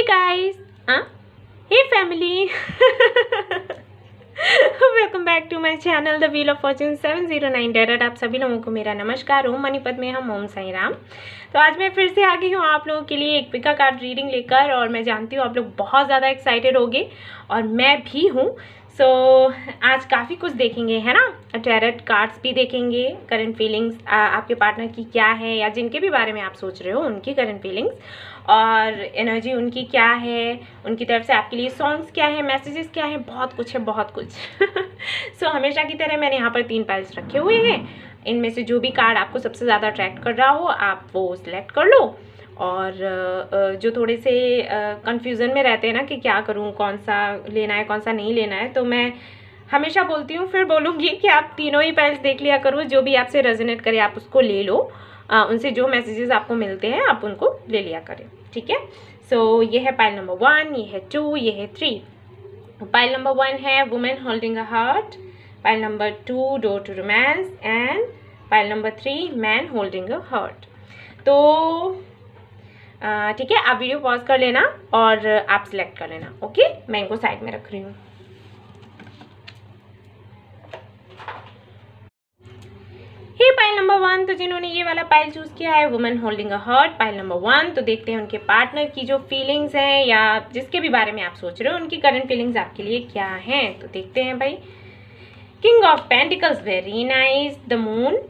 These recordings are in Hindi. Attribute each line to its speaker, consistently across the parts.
Speaker 1: guys, hey family, welcome back to my channel the wheel of fortune 709 डेरट। आप सभी लोगों को मेरा नमस्कार। ओम मणिपत में हम ओम साई राम। तो आज मैं फिर से आ गई हूँ आप लोगों के लिए एक पिका कार्ड रीडिंग लेकर, और मैं जानती हूँ आप लोग बहुत ज़्यादा एक्साइटेड होंगे और मैं भी हूँ। सो आज काफ़ी कुछ देखेंगे, है ना। टैरेट कार्ड्स भी देखेंगे, करंट फीलिंग्स आपके पार्टनर की क्या है, या जिनके भी बारे में आप सोच रहे हो उनकी करंट फीलिंग्स और एनर्जी उनकी क्या है, उनकी तरफ से आपके लिए सॉन्ग्स क्या है, मैसेजेस क्या है, बहुत कुछ है, बहुत कुछ। सो हमेशा की तरह मैंने यहाँ पर 3 पाइल्स रखे हुए हैं। इनमें से जो भी कार्ड आपको सबसे ज़्यादा अट्रैक्ट कर रहा हो आप वो सिलेक्ट कर लो। और जो थोड़े से कंफ्यूजन में रहते हैं ना कि क्या करूँ, कौन सा लेना है कौन सा नहीं लेना है, तो मैं हमेशा बोलती हूँ, फिर बोलूँगी कि आप तीनों ही पाइल्स देख लिया करो। जो भी आपसे रेजोनेट करे आप उसको ले लो, उनसे जो मैसेजेस आपको मिलते हैं आप उनको ले लिया करें, ठीक है। सो ये है पाइल नंबर 1, ये है 2, ये है 3। पाइल नंबर 1 है women holding a heart, pile number 2 door to romance, and pile number 3 man holding a heart. तो ठीक है, आप वीडियो पॉज कर लेना और आप सिलेक्ट कर लेना। ओके, मैं इनको साइड में रख रही हूँ। हे पाइल नंबर 1, तो जिन्होंने ये वाला पाइल चूज किया है women holding a heart, pile number 1, तो देखते हैं उनके पार्टनर की जो फीलिंग्स हैं या जिसके भी बारे में आप सोच रहे हो उनकी करंट फीलिंग्स आपके लिए क्या हैं। तो देखते हैं भाई। King of pentacles, very nice. The moon,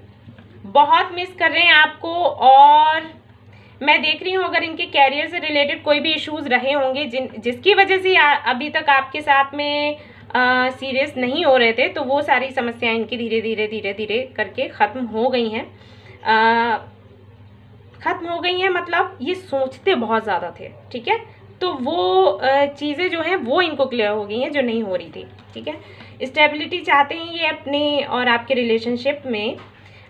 Speaker 1: बहुत मिस कर रहे हैं आपको, और मैं देख रही हूँ अगर इनके कैरियर से रिलेटेड कोई भी इश्यूज रहे होंगे जिसकी वजह से अभी तक आपके साथ में सीरियस नहीं हो रहे थे, तो वो सारी समस्याएं इनकी धीरे धीरे करके ख़त्म हो गई हैं। ख़त्म हो गई हैं मतलब ये सोचते बहुत ज़्यादा थे, ठीक है। तो वो चीज़ें जो हैं वो इनको क्लियर हो गई हैं जो नहीं हो रही थी, ठीक है। स्टेबिलिटी चाहते हैं ये अपने और आपके रिलेशनशिप में।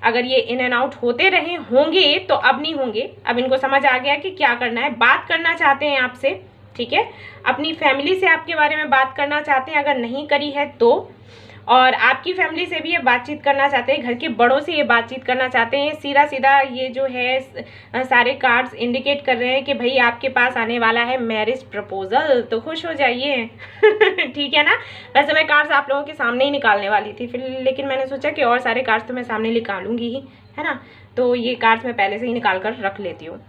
Speaker 1: अगर ये इन एंड आउट होते रहे होंगे तो अब नहीं होंगे। अब इनको समझ आ गया कि क्या करना है। बात करना चाहते हैं आपसे, ठीक है। अपनी फैमिली से आपके बारे में बात करना चाहते हैं, अगर नहीं करी है तो, और आपकी फैमिली से भी ये बातचीत करना चाहते हैं, घर के बड़ों से ये बातचीत करना चाहते हैं। सीधा सीधा ये जो है सारे कार्ड्स इंडिकेट कर रहे हैं कि भाई आपके पास आने वाला है मैरिज प्रपोजल, तो खुश हो जाइए। ठीक है ना। वैसे मैं कार्ड्स आप लोगों के सामने ही निकालने वाली थी फिर, लेकिन मैंने सोचा कि और सारे कार्ड्स तो मैं सामने निकालूंगी ही, है ना। तो ये कार्ड्स मैं पहले से ही निकाल कर रख लेती हूँ।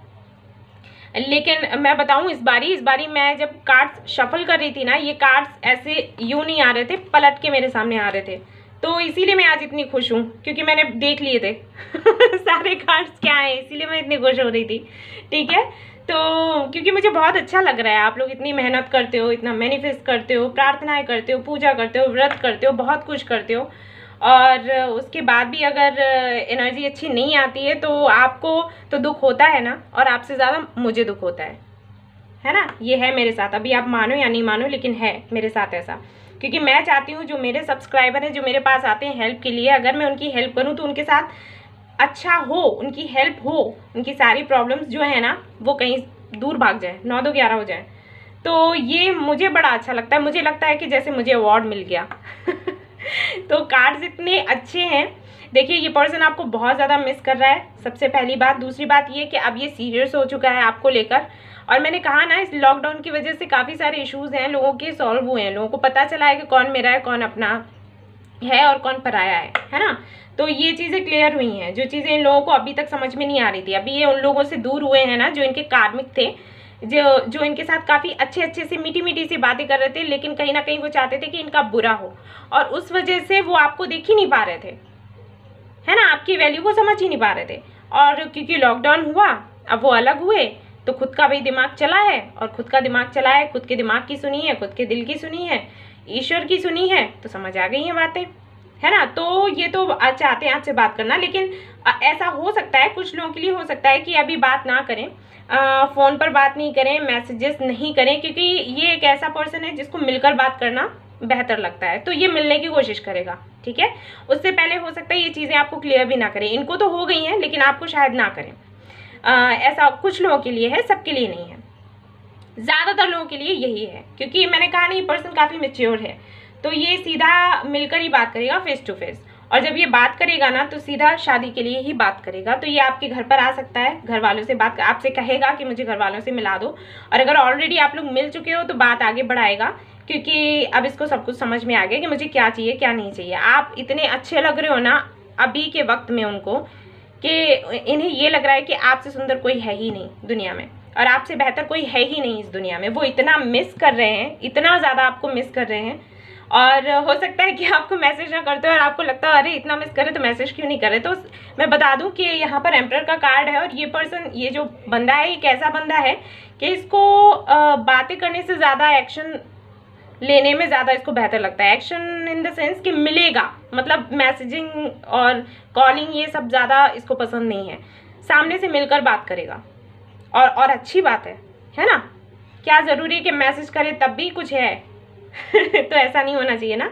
Speaker 1: लेकिन मैं बताऊं, इस बारी मैं जब कार्ड्स शफल कर रही थी ना, ये कार्ड्स ऐसे यूं नहीं आ रहे थे, पलट के मेरे सामने आ रहे थे। तो इसीलिए मैं आज इतनी खुश हूँ, क्योंकि मैंने देख लिए थे सारे कार्ड्स क्या हैं, इसीलिए मैं इतनी खुश हो रही थी, ठीक है। तो क्योंकि मुझे बहुत अच्छा लग रहा है, आप लोग इतनी मेहनत करते हो, इतना मैनिफेस्ट करते हो, प्रार्थनाएं करते हो, पूजा करते हो, व्रत करते हो, बहुत कुछ करते हो, और उसके बाद भी अगर एनर्जी अच्छी नहीं आती है तो आपको तो दुख होता है ना, और आपसे ज़्यादा मुझे दुख होता है ना। ये है मेरे साथ, अभी आप मानो या नहीं मानो, लेकिन है मेरे साथ ऐसा। क्योंकि मैं चाहती हूँ जो मेरे सब्सक्राइबर हैं, जो मेरे पास आते हैं हेल्प के लिए, अगर मैं उनकी हेल्प करूँ तो उनके साथ अच्छा हो, उनकी हेल्प हो, उनकी सारी प्रॉब्लम्स जो है ना वो कहीं दूर भाग जाए, 9 2 11 हो जाए। तो ये मुझे बड़ा अच्छा लगता है। मुझे लगता है कि जैसे मुझे अवार्ड मिल गया। तो कार्ड्स इतने अच्छे हैं। देखिए, ये पर्सन आपको बहुत ज़्यादा मिस कर रहा है, सबसे पहली बात। दूसरी बात ये कि अब ये सीरियस हो चुका है आपको लेकर, और मैंने कहा ना, इस लॉकडाउन की वजह से काफ़ी सारे इश्यूज हैं लोगों के सॉल्व हुए हैं। लोगों को पता चला है कि कौन मेरा है, कौन अपना है और कौन पराया है ना। तो ये चीज़ें क्लियर हुई हैं, जो चीज़ें इन लोगों को अभी तक समझ में नहीं आ रही थी। अभी ये उन लोगों से दूर हुए हैं ना जो इनके कार्मिक थे, जो इनके साथ काफ़ी अच्छे से मीठी सी बातें कर रहे थे, लेकिन कहीं ना कहीं वो चाहते थे कि इनका बुरा हो, और उस वजह से वो आपको देख ही नहीं पा रहे थे, है ना। आपकी वैल्यू को समझ ही नहीं पा रहे थे। और क्योंकि लॉकडाउन हुआ, अब वो अलग हुए, तो खुद का भी दिमाग चला है, और खुद का दिमाग चला है, खुद के दिमाग की सुनी है, खुद के दिल की सुनी है, ईश्वर की सुनी है, तो समझ आ गई हैं बातें, है ना। तो ये तो चाहते हैं आपसे बात करना, लेकिन ऐसा हो सकता है कुछ लोगों के लिए, हो सकता है कि अभी बात ना करें, फ़ोन पर बात नहीं करें, मैसेजेस नहीं करें, क्योंकि ये एक ऐसा पर्सन है जिसको मिलकर बात करना बेहतर लगता है। तो ये मिलने की कोशिश करेगा, ठीक है। उससे पहले हो सकता है ये चीज़ें आपको क्लियर भी ना करें। इनको तो हो गई हैं, लेकिन आपको शायद ना करें। ऐसा कुछ लोगों के लिए है, सबके लिए नहीं है। ज़्यादातर लोगों के लिए यही है, क्योंकि मैंने कहा ना ये पर्सन काफ़ी मैच्योर है, तो ये सीधा मिलकर ही बात करेगा, फेस टू फेस। और जब ये बात करेगा ना तो सीधा शादी के लिए ही बात करेगा। तो ये आपके घर पर आ सकता है, घर वालों से बात, आपसे कहेगा कि मुझे घर वालों से मिला दो। और अगर ऑलरेडी आप लोग मिल चुके हो तो बात आगे बढ़ाएगा, क्योंकि अब इसको सब कुछ समझ में आ गया कि मुझे क्या चाहिए क्या नहीं चाहिए। आप इतने अच्छे लग रहे हो ना अभी के वक्त में उनको, कि इन्हें ये लग रहा है कि आपसे सुंदर कोई है ही नहीं दुनिया में, और आपसे बेहतर कोई है ही नहीं इस दुनिया में। वो इतना मिस कर रहे हैं, इतना ज़्यादा आपको मिस कर रहे हैं। और हो सकता है कि आपको मैसेज ना करते हो और आपको लगता है अरे इतना मिस करे तो मैसेज क्यों नहीं कर रहे। तो मैं बता दूं कि यहाँ पर एम्परर का कार्ड है, और ये पर्सन, ये जो बंदा है, ये कैसा बंदा है कि इसको बातें करने से ज़्यादा एक्शन लेने में ज़्यादा इसको बेहतर लगता है। एक्शन इन द सेंस कि मिलेगा, मतलब मैसेजिंग और कॉलिंग ये सब ज़्यादा इसको पसंद नहीं है। सामने से मिलकर बात करेगा, और अच्छी बात है ना। क्या ज़रूरी है कि मैसेज करे तब भी कुछ है तो ऐसा नहीं होना चाहिए ना।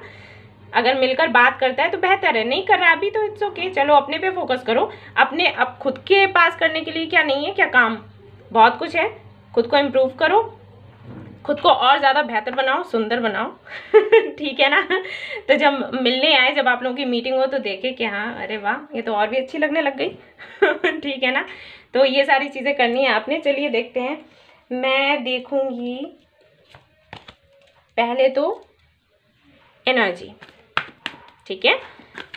Speaker 1: अगर मिलकर बात करता है तो बेहतर है, नहीं कर रहा अभी तो इट्स ओके, चलो अपने पे फोकस करो। अपने अब खुद के पास करने के लिए क्या नहीं है, क्या काम, बहुत कुछ है। खुद को इम्प्रूव करो, खुद को और ज़्यादा बेहतर बनाओ, सुंदर बनाओ ठीक है ना। तो जब मिलने आए, जब आप लोगों की मीटिंग हो तो देखे कि हाँ अरे वाह ये तो और भी अच्छी लगने लग गई ठीक है ना। तो ये सारी चीज़ें करनी है आपने। चलिए देखते हैं, मैं देखूंगी पहले तो एनर्जी, ठीक है।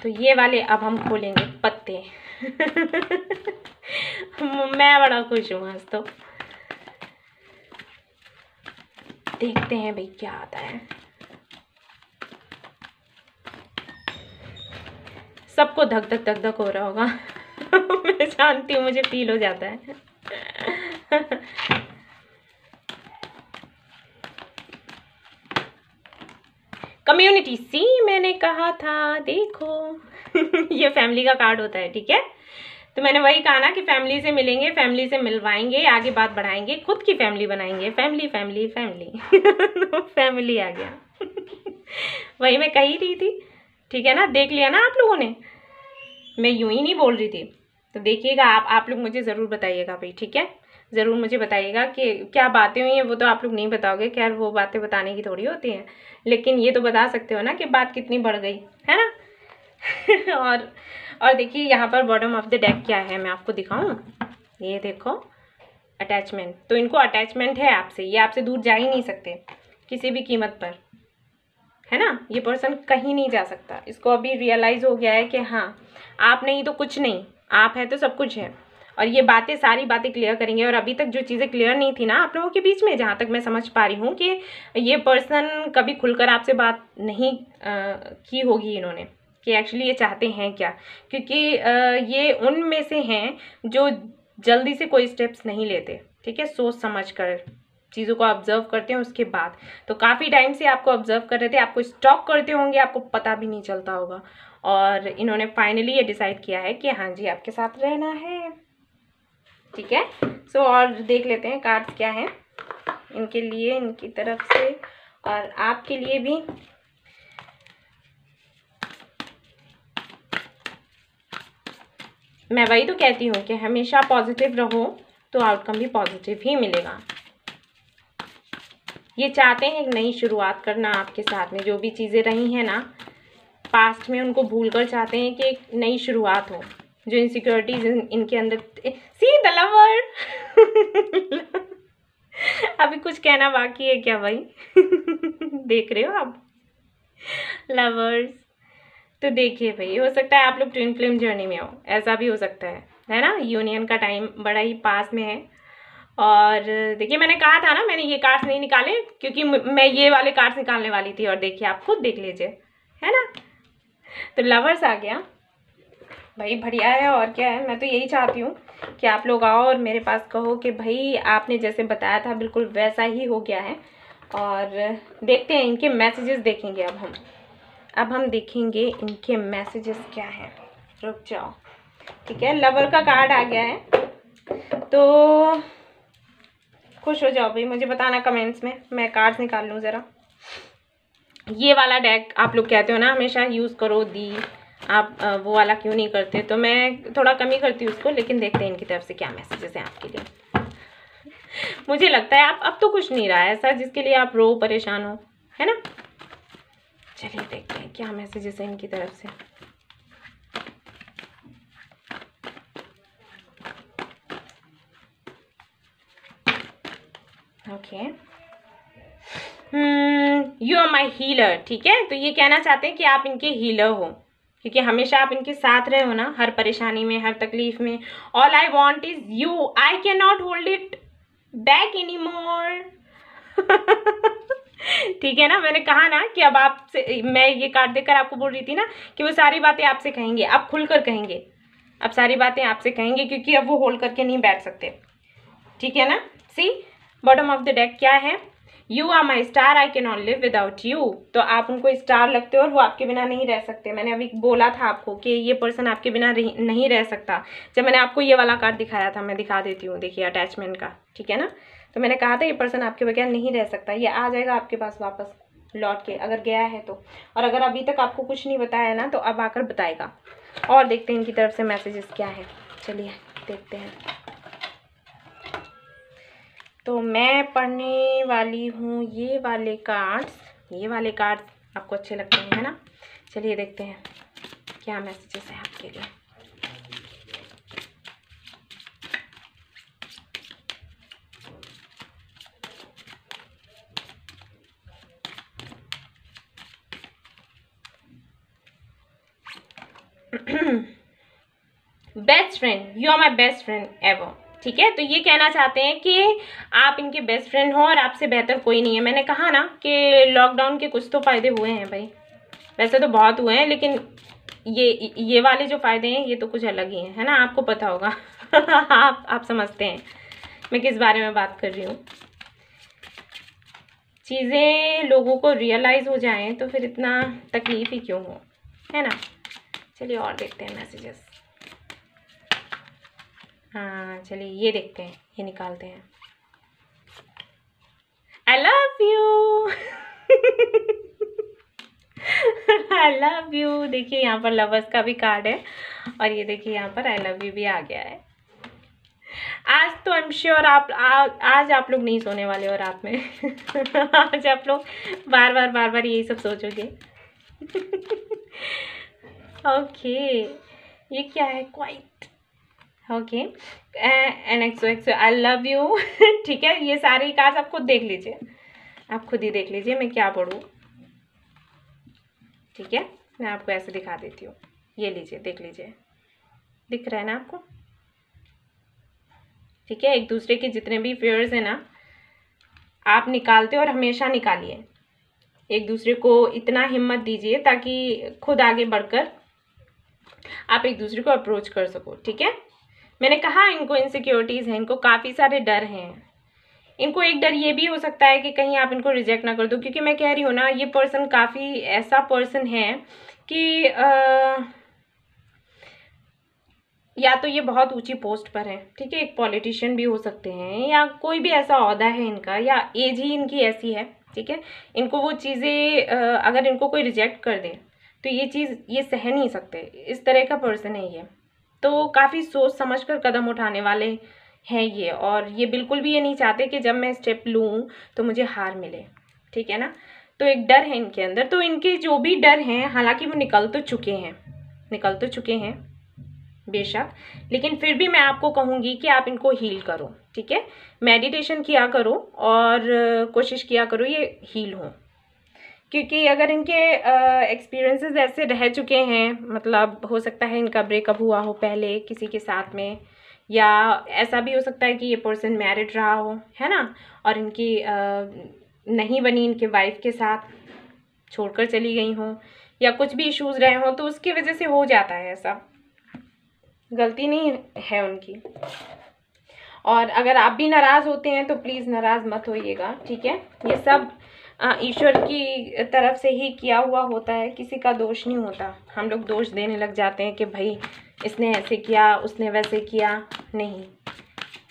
Speaker 1: तो ये वाले अब हम खोलेंगे पत्ते मैं बड़ा खुश हूँ आज तो। देखते हैं भाई क्या आता है। सबको धक धक धक धक हो रहा होगा मैं जानती हूँ, मुझे फील हो जाता है कम्युनिटी सी, मैंने कहा था देखो ये फैमिली का कार्ड होता है, ठीक है। तो मैंने वही कहा ना कि फैमिली से मिलेंगे, फैमिली से मिलवाएंगे, आगे बात बढ़ाएंगे, खुद की फैमिली बनाएंगे। फैमिली फैमिली फैमिली तो फैमिली आ गया वही मैं कही रही थी, ठीक है ना। देख लिया ना आप लोगों ने, मैं यूं ही नहीं बोल रही थी। तो देखिएगा आप लोग मुझे ज़रूर बताइएगा भाई, ठीक है। ज़रूर मुझे बताइएगा कि क्या बातें हुई हैं। वो तो आप लोग नहीं बताओगे, खैर वो बातें बताने की थोड़ी होती हैं, लेकिन ये तो बता सकते हो ना कि बात कितनी बढ़ गई है ना और देखिए यहाँ पर बॉटम ऑफ द डेक क्या है, मैं आपको दिखाऊं। ये देखो, अटैचमेंट। तो इनको अटैचमेंट है आपसे, ये आपसे दूर जा ही नहीं सकते किसी भी कीमत पर, है ना। ये पर्सन कहीं नहीं जा सकता। इसको अभी रियलाइज़ हो गया है कि हाँ आप नहीं तो कुछ नहीं, आप है तो सब कुछ है। और ये बातें, सारी बातें क्लियर करेंगे। और अभी तक जो चीज़ें क्लियर नहीं थी ना आप लोगों के बीच में, जहाँ तक मैं समझ पा रही हूँ कि ये पर्सन कभी खुलकर आपसे बात नहीं की होगी इन्होंने, कि एक्चुअली ये चाहते हैं क्या। क्योंकि ये उनमें से हैं जो जल्दी से कोई स्टेप्स नहीं लेते, ठीक है। सोच समझ कर चीज़ों को ऑब्जर्व करते हैं उसके बाद। तो काफ़ी टाइम से आपको ऑब्जर्व कर रहे थे, आपको स्टॉक करते होंगे, आपको पता भी नहीं चलता होगा। और इन्होंने फाइनली ये डिसाइड किया है कि हाँ जी आपके साथ रहना है, ठीक है। सो और देख लेते हैं कार्ड्स क्या हैं इनके लिए, इनकी तरफ से और आपके लिए भी। मैं वही तो कहती हूँ कि हमेशा पॉजिटिव रहो तो आउटकम भी पॉजिटिव ही मिलेगा। ये चाहते हैं एक नई शुरुआत करना आपके साथ में। जो भी चीज़ें रही हैं ना पास्ट में, उनको भूलकर चाहते हैं कि एक नई शुरुआत हो। जो इनसिक्योरिटीज इनके अंदर, सी द लवर अभी कुछ कहना बाकी है क्या भाई देख रहे हो आप लवर्स। तो देखिए भाई, हो सकता है आप लोग ट्विन फ्लेम जर्नी में हो, ऐसा भी हो सकता है ना। यूनियन का टाइम बड़ा ही पास में है। और देखिए मैंने कहा था ना, मैंने ये कार्ड्स नहीं निकाले क्योंकि मैं ये वाले कार्ड्स निकालने वाली थी। और देखिए आप खुद देख लीजिए, है ना। तो लवर्स आ गया भाई, बढ़िया है। और क्या है, मैं तो यही चाहती हूँ कि आप लोग आओ और मेरे पास कहो कि भाई आपने जैसे बताया था बिल्कुल वैसा ही हो गया है। और देखते हैं इनके मैसेजेस, देखेंगे अब हम देखेंगे इनके मैसेजेस क्या है। रुक जाओ, ठीक है। लवर का कार्ड आ गया है, तो खुश हो जाओ भाई, मुझे बताना कमेंट्स में, मैं कार्ड्स निकाल लूँ ज़रा। ये वाला डेक आप लोग कहते हो ना हमेशा यूज़ करो दी, आप वो वाला क्यों नहीं करते। तो मैं थोड़ा कम ही करती हूँ उसको, लेकिन देखते हैं इनकी तरफ से क्या मैसेजेस हैं आपके लिए। मुझे लगता है अब तो कुछ नहीं रहा है ऐसा जिसके लिए आप रो परेशान हो, है ना। चलिए देखते हैं क्या मैसेजेस हैं इनकी तरफ से। Okay, you are my healer, ठीक है। तो ये कहना चाहते हैं कि आप इनके हीलर हो, क्योंकि हमेशा आप इनके साथ रहे हो ना, हर परेशानी में, हर तकलीफ में। All I want is you, I can not hold it back any more. ठीक है ना, मैंने कहा ना कि अब आपसे, मैं ये कार्ड देकर आपको बोल रही थी ना कि वो सारी बातें आपसे कहेंगे, अब खुलकर कहेंगे, अब सारी बातें आपसे कहेंगे, क्योंकि अब वो होल्ड करके नहीं बैठ सकते। ठीक है ना। See bottom of the deck क्या है, you are my star, I can not live without you. तो आप उनको स्टार लगते हो और वो आपके बिना नहीं रह सकते। मैंने अभी बोला था आपको कि ये पर्सन आपके बिना नहीं रह सकता, जब मैंने आपको ये वाला कार्ड दिखाया था। मैं दिखा देती हूँ, देखिए अटैचमेंट का, ठीक है ना। तो मैंने कहा था ये पर्सन आपके बगैर नहीं रह सकता, ये आ जाएगा आपके पास वापस लौट के, अगर गया है तो। और अगर अभी तक आपको कुछ नहीं बताया ना, तो अब आकर बताएगा। और देखते हैं इनकी तरफ से मैसेजेस क्या है, चलिए देखते हैं। तो मैं पढ़ने वाली हूँ ये वाले कार्ड्स, ये वाले कार्ड्स आपको अच्छे लगते हैं, है ना। चलिए देखते हैं क्या मैसेजेस है आपके लिए। Best friend, you are my best friend ever, ठीक है। तो ये कहना चाहते हैं कि आप इनके बेस्ट फ्रेंड हो और आपसे बेहतर कोई नहीं है। मैंने कहा ना कि लॉकडाउन के कुछ तो फ़ायदे हुए हैं भाई, वैसे तो बहुत हुए हैं, लेकिन ये वाले जो फ़ायदे हैं ये तो कुछ अलग ही हैं, है ना। आपको पता होगा। आप समझते हैं मैं किस बारे में बात कर रही हूँ। चीज़ें लोगों को रियलाइज़ हो जाएं तो फिर इतना तकलीफ़ ही क्यों हो, है ना। चलिए और देखते हैं मैसेजेस। हाँ चलिए ये देखते हैं, ये निकालते हैं। आई love you. I love you. देखिए यहाँ पर लवर्स का भी कार्ड है, और ये देखिए यहाँ पर आई लव यू भी आ गया है। आज तो आई एम श्योर आज आप लोग नहीं सोने वाले हो रात में। आज आप लोग बार बार यही सब सोचोगे। ओके, ये क्या है, quite. Okay, an XO I love you. ठीक है, ये सारे कार्ड्स आप खुद देख लीजिए, आप खुद ही देख लीजिए मैं क्या पढ़ूँ। ठीक है, मैं आपको ऐसे दिखा देती हूँ, ये लीजिए, देख लीजिए, दिख रहा है ना आपको। ठीक है, एक दूसरे के जितने भी फेयर्स हैं ना, आप निकालते हो और हमेशा निकालिए। एक दूसरे को इतना हिम्मत दीजिए ताकि खुद आगे बढ़कर आप एक दूसरे को अप्रोच कर सको। ठीक है, मैंने कहा इनको इनसिक्योरिटीज़ हैं, इनको काफ़ी सारे डर हैं। इनको एक डर ये भी हो सकता है कि कहीं आप इनको रिजेक्ट ना कर दो, क्योंकि मैं कह रही हूँ ना, ये पर्सन काफ़ी ऐसा पर्सन है कि या तो ये बहुत ऊंची पोस्ट पर है, ठीक है, एक पॉलिटिशियन भी हो सकते हैं, या कोई भी ऐसा ओहदा है इनका, या एज ही इनकी ऐसी है। ठीक है, इनको वो चीज़ें अगर इनको कोई रिजेक्ट कर दे तो ये चीज़ ये सह नहीं सकते, इस तरह का पर्सन है ये। तो काफ़ी सोच समझ कर कदम उठाने वाले हैं ये, और ये बिल्कुल भी ये नहीं चाहते कि जब मैं स्टेप लूँ तो मुझे हार मिले। ठीक है ना, तो एक डर है इनके अंदर। तो इनके जो भी डर हैं, हालांकि वो निकल तो चुके हैं बेशक, लेकिन फिर भी मैं आपको कहूँगी कि आप इनको हील करो। ठीक है, मेडिटेशन किया करो और कोशिश किया करो ये हील हो, क्योंकि अगर इनके एक्सपीरियंसेस ऐसे रह चुके हैं, मतलब हो सकता है इनका ब्रेकअप हुआ हो पहले किसी के साथ में, या ऐसा भी हो सकता है कि ये पर्सन मैरिड रहा हो, है ना, और इनकी नहीं बनी इनके वाइफ के साथ, छोड़कर चली गई हो, या कुछ भी इश्यूज़ रहे हों, तो उसकी वजह से हो जाता है ऐसा, गलती नहीं है उनकी। और अगर आप भी नाराज़ होते हैं तो प्लीज़ नाराज़ मत होइएगा। ठीक है, ये सब ईश्वर की तरफ से ही किया हुआ होता है, किसी का दोष नहीं होता। हम लोग दोष देने लग जाते हैं कि भाई इसने ऐसे किया, उसने वैसे किया। नहीं,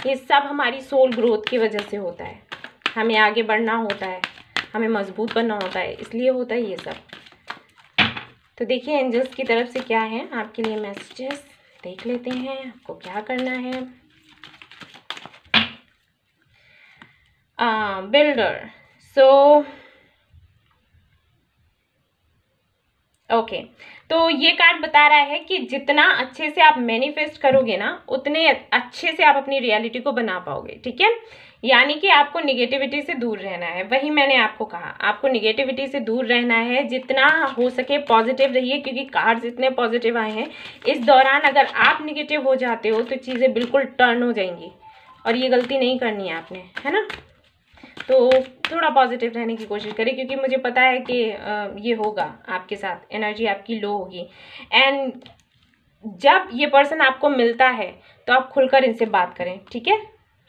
Speaker 1: ये सब हमारी सोल ग्रोथ की वजह से होता है, हमें आगे बढ़ना होता है, हमें मजबूत बनना होता है, इसलिए होता है ये सब। तो देखिए एंजल्स की तरफ से क्या है आपके लिए मैसेजेस, देख लेते हैं आपको क्या करना है। बिल्डर, सो ओके, तो ये कार्ड बता रहा है कि जितना अच्छे से आप मैनिफेस्ट करोगे ना, उतने अच्छे से आप अपनी रियलिटी को बना पाओगे। ठीक है, यानी कि आपको निगेटिविटी से दूर रहना है। वही मैंने आपको कहा, आपको निगेटिविटी से दूर रहना है, जितना हो सके पॉजिटिव रहिए, क्योंकि कार्ड्स इतने पॉजिटिव आए हैं। इस दौरान अगर आप निगेटिव हो जाते हो तो चीज़ें बिल्कुल टर्न हो जाएंगी, और ये गलती नहीं करनी है आपने, है ना। तो थोड़ा पॉजिटिव रहने की कोशिश करें, क्योंकि मुझे पता है कि ये होगा आपके साथ, एनर्जी आपकी लो होगी। एंड जब ये पर्सन आपको मिलता है तो आप खुलकर इनसे बात करें, ठीक है।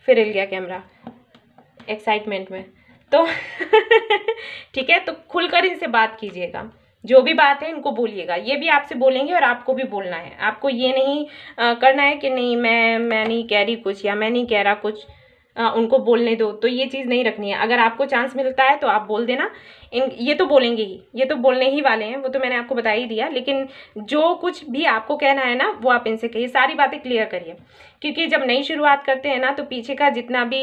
Speaker 1: फिर हिल गया कैमरा एक्साइटमेंट में, तो ठीक है, तो खुलकर इनसे बात कीजिएगा, जो भी बात है इनको बोलिएगा। ये भी आपसे बोलेंगे और आपको भी बोलना है। आपको ये नहीं करना है कि नहीं मैं नहीं कह रही कुछ, या मैं नहीं कह रहा कुछ, उनको बोलने दो, तो ये चीज़ नहीं रखनी है। अगर आपको चांस मिलता है तो आप बोल देना। ये तो बोलेंगे ही, ये तो बोलने ही वाले हैं, वो तो मैंने आपको बता ही दिया। लेकिन जो कुछ भी आपको कहना है ना, वो आप इनसे कहिए, सारी बातें क्लियर करिए। क्योंकि जब नई शुरुआत करते हैं ना, तो पीछे का जितना भी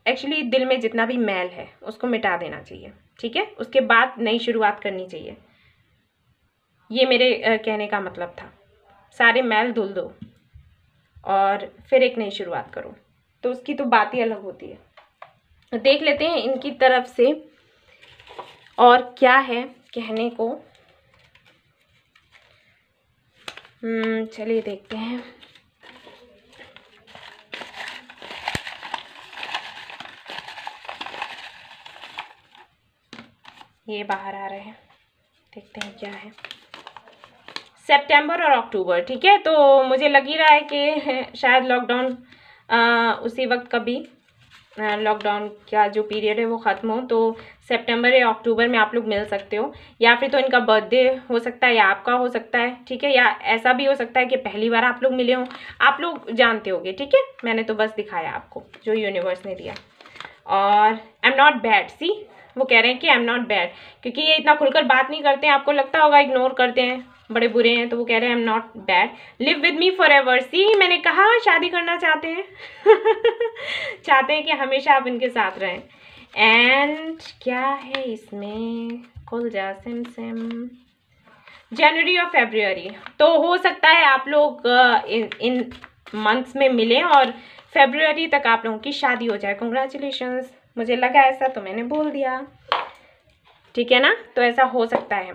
Speaker 1: एक्चुअली दिल में जितना भी मैल है उसको मिटा देना चाहिए, ठीक है। उसके बाद नई शुरुआत करनी चाहिए, ये मेरे कहने का मतलब था। सारे मैल धुल दो और फिर एक नई शुरुआत करो, तो उसकी तो बात ही अलग होती है। तो देख लेते हैं इनकी तरफ से और क्या है कहने को। चलिए देखते हैं। ये बाहर आ रहे हैं, देखते हैं क्या है। सितंबर और अक्टूबर, ठीक है। तो मुझे लग ही रहा है कि शायद लॉकडाउन उसी वक्त कभी लॉकडाउन का जो पीरियड है वो ख़त्म हो, तो सितंबर या अक्टूबर में आप लोग मिल सकते हो। या फिर तो इनका बर्थडे हो सकता है, या आपका हो सकता है, ठीक है। या ऐसा भी हो सकता है कि पहली बार आप लोग मिले हों, आप लोग जानते होगे, ठीक है। मैंने तो बस दिखाया आपको जो यूनिवर्स ने दिया। और आई एम नॉट बैड, सी वो कह रहे हैं कि आई एम नॉट बैड, क्योंकि ये इतना खुलकर बात नहीं करते हैं। आपको लगता होगा इग्नोर करते हैं, बड़े बुरे हैं, तो वो कह रहे हैं I am not bad, live with me forever. See मैंने कहा शादी करना चाहते हैं चाहते हैं कि हमेशा आप इनके साथ रहें। एंड क्या है इसमें, खुल जा सिम सिम, जनवरी और फरवरी। तो हो सकता है आप लोग इन मंथ्स में मिलें और फरवरी तक आप लोगों की शादी हो जाए। कंग्रेचुलेशंस, मुझे लगा ऐसा तो मैंने बोल दिया, ठीक है ना। तो ऐसा हो सकता है।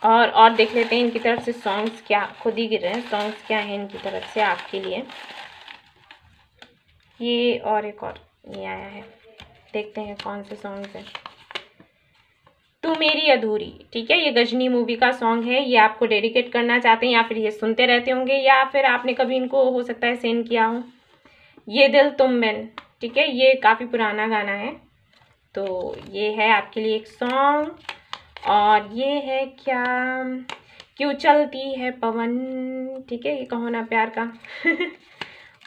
Speaker 1: और देख लेते हैं इनकी तरफ से सॉन्ग्स क्या, खुद ही गिर रहे हैं, सॉन्ग्स क्या हैं इनकी तरफ से आपके लिए। ये और एक और ये आया है, देखते हैं कौन से सॉन्ग्स हैं। तू मेरी अधूरी, ठीक है, ये गजनी मूवी का सॉन्ग है। ये आपको डेडिकेट करना चाहते हैं, या फिर ये सुनते रहते होंगे, या फिर आपने कभी इनको हो सकता है सेंड किया हो। ये दिल तुम मैन, ठीक है, ये काफ़ी पुराना गाना है, तो ये है आपके लिए एक सॉन्ग। और ये है क्या, क्यों चलती है पवन, ठीक है, ये कहो ना प्यार का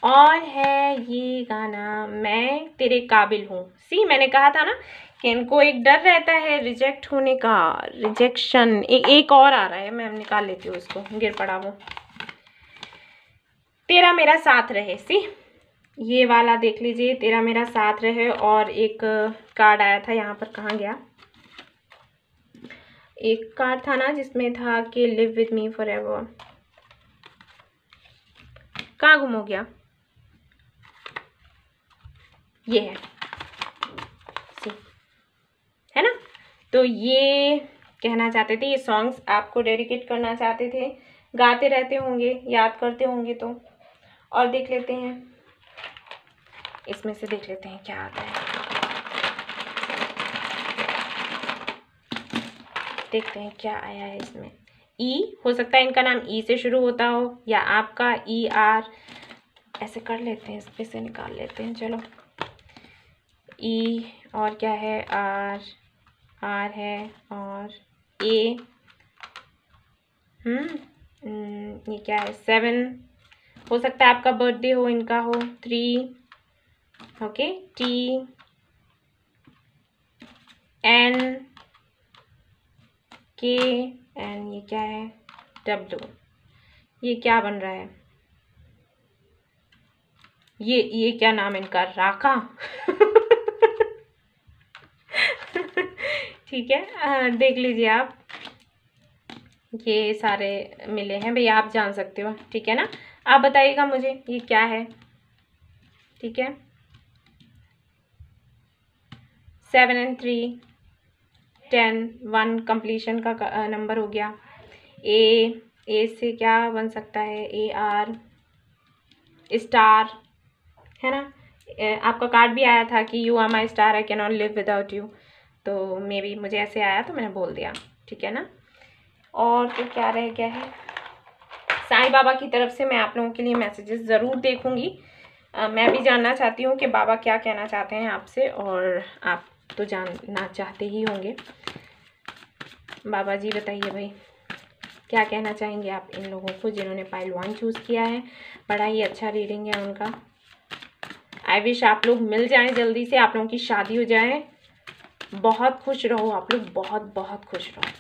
Speaker 1: और है ये गाना मैं तेरे काबिल हूँ। सी मैंने कहा था ना कि इनको एक डर रहता है रिजेक्ट होने का, रिजेक्शन। एक और आ रहा है, मैं निकाल लेती हूँ इसको, गिर पड़ा वो। तेरा मेरा साथ रहे, सी ये वाला देख लीजिए, तेरा मेरा साथ रहे। और एक कार्ड आया था यहाँ पर, कहाँ गया, एक कार्ड था ना जिसमें था कि live with me for ever, कहाँ गुम हो गया, ये है ना। तो ये कहना चाहते थे, ये सॉन्ग्स आपको डेडिकेट करना चाहते थे, गाते रहते होंगे, याद करते होंगे तो। और देख लेते हैं इसमें से, देख लेते हैं क्या आता है, देखते हैं क्या आया है इसमें। ई, हो सकता है इनका नाम ई से शुरू होता हो, या आपका ई आर, ऐसे कर लेते हैं, इस पे से निकाल लेते हैं। चलो ई, और क्या है, आर, आर है, और ए, ये क्या है, 7, हो सकता है आपका बर्थडे हो, इनका हो 3, ओके, टी, एन, के, एन, ये क्या है, डब्ल्यू, ये क्या बन रहा है, ये क्या नाम है इनका, राका ठीक है, देख लीजिए आप, ये सारे मिले हैं भैया, आप जान सकते हो, ठीक है ना। आप बताइएगा मुझे ये क्या है, ठीक है। 7 and 3 10, 1 कंप्लीशन का नंबर हो गया। ए से क्या बन सकता है, AR स्टार, है ना। आपका कार्ड भी आया था कि you are my star, I can not live without you, तो मे बी मुझे ऐसे आया तो मैंने बोल दिया, ठीक है ना। और तो क्या रह गया है, साईं बाबा की तरफ से मैं आप लोगों के लिए मैसेजेस ज़रूर देखूंगी। मैं भी जानना चाहती हूँ कि बाबा क्या कहना चाहते हैं आपसे, और आप तो जानना चाहते ही होंगे। बाबा जी बताइए भाई, क्या कहना चाहेंगे आप इन लोगों को जिन्होंने पाइल 1 चूज़ किया है। बड़ा ही अच्छा रीडिंग है उनका। आई विश आप लोग मिल जाएं जल्दी से, आप लोगों की शादी हो जाए। बहुत खुश रहो आप लोग, बहुत बहुत खुश रहो,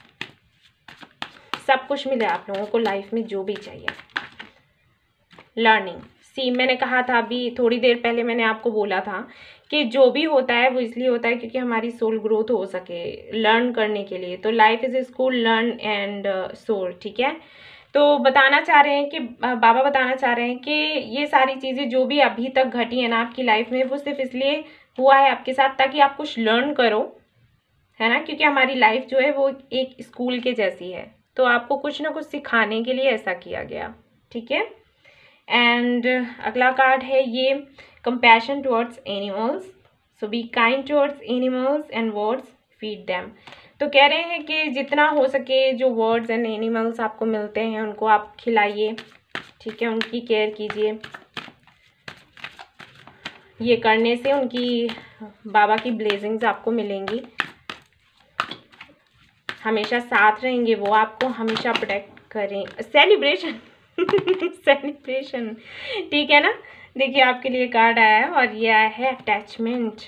Speaker 1: सब कुछ मिले आप लोगों को लाइफ में जो भी चाहिए। लर्निंग, सी मैंने कहा था अभी थोड़ी देर पहले, मैंने आपको बोला था कि जो भी होता है वो इसलिए होता है क्योंकि हमारी सोल ग्रोथ हो सके, लर्न करने के लिए। तो life is a school, learn and soul, ठीक है। तो बताना चाह रहे हैं कि बाबा बताना चाह रहे हैं कि ये सारी चीज़ें जो भी अभी तक घटी है ना आपकी लाइफ में, वो सिर्फ इसलिए हुआ है आपके साथ ताकि आप कुछ लर्न करो, है ना। क्योंकि हमारी लाइफ जो है वो एक स्कूल के जैसी है, तो आपको कुछ ना कुछ सिखाने के लिए ऐसा किया गया, ठीक है। एंड अगला कार्ड है ये compassion towards animals, so be kind towards animals and words feed them. तो कह रहे हैं कि जितना हो सके जो वर्ड्स एंड एनिमल्स आपको मिलते हैं उनको आप खिलाइए, ठीक है, उनकी केयर कीजिए। ये करने से उनकी बाबा की ब्लेसिंग्स आपको मिलेंगी, हमेशा साथ रहेंगे वो, आपको हमेशा प्रोटेक्ट करें। सेलिब्रेशन सेलिब्रेशन, ठीक है ना। देखिए आपके लिए कार्ड आया है और ये आया है अटैचमेंट,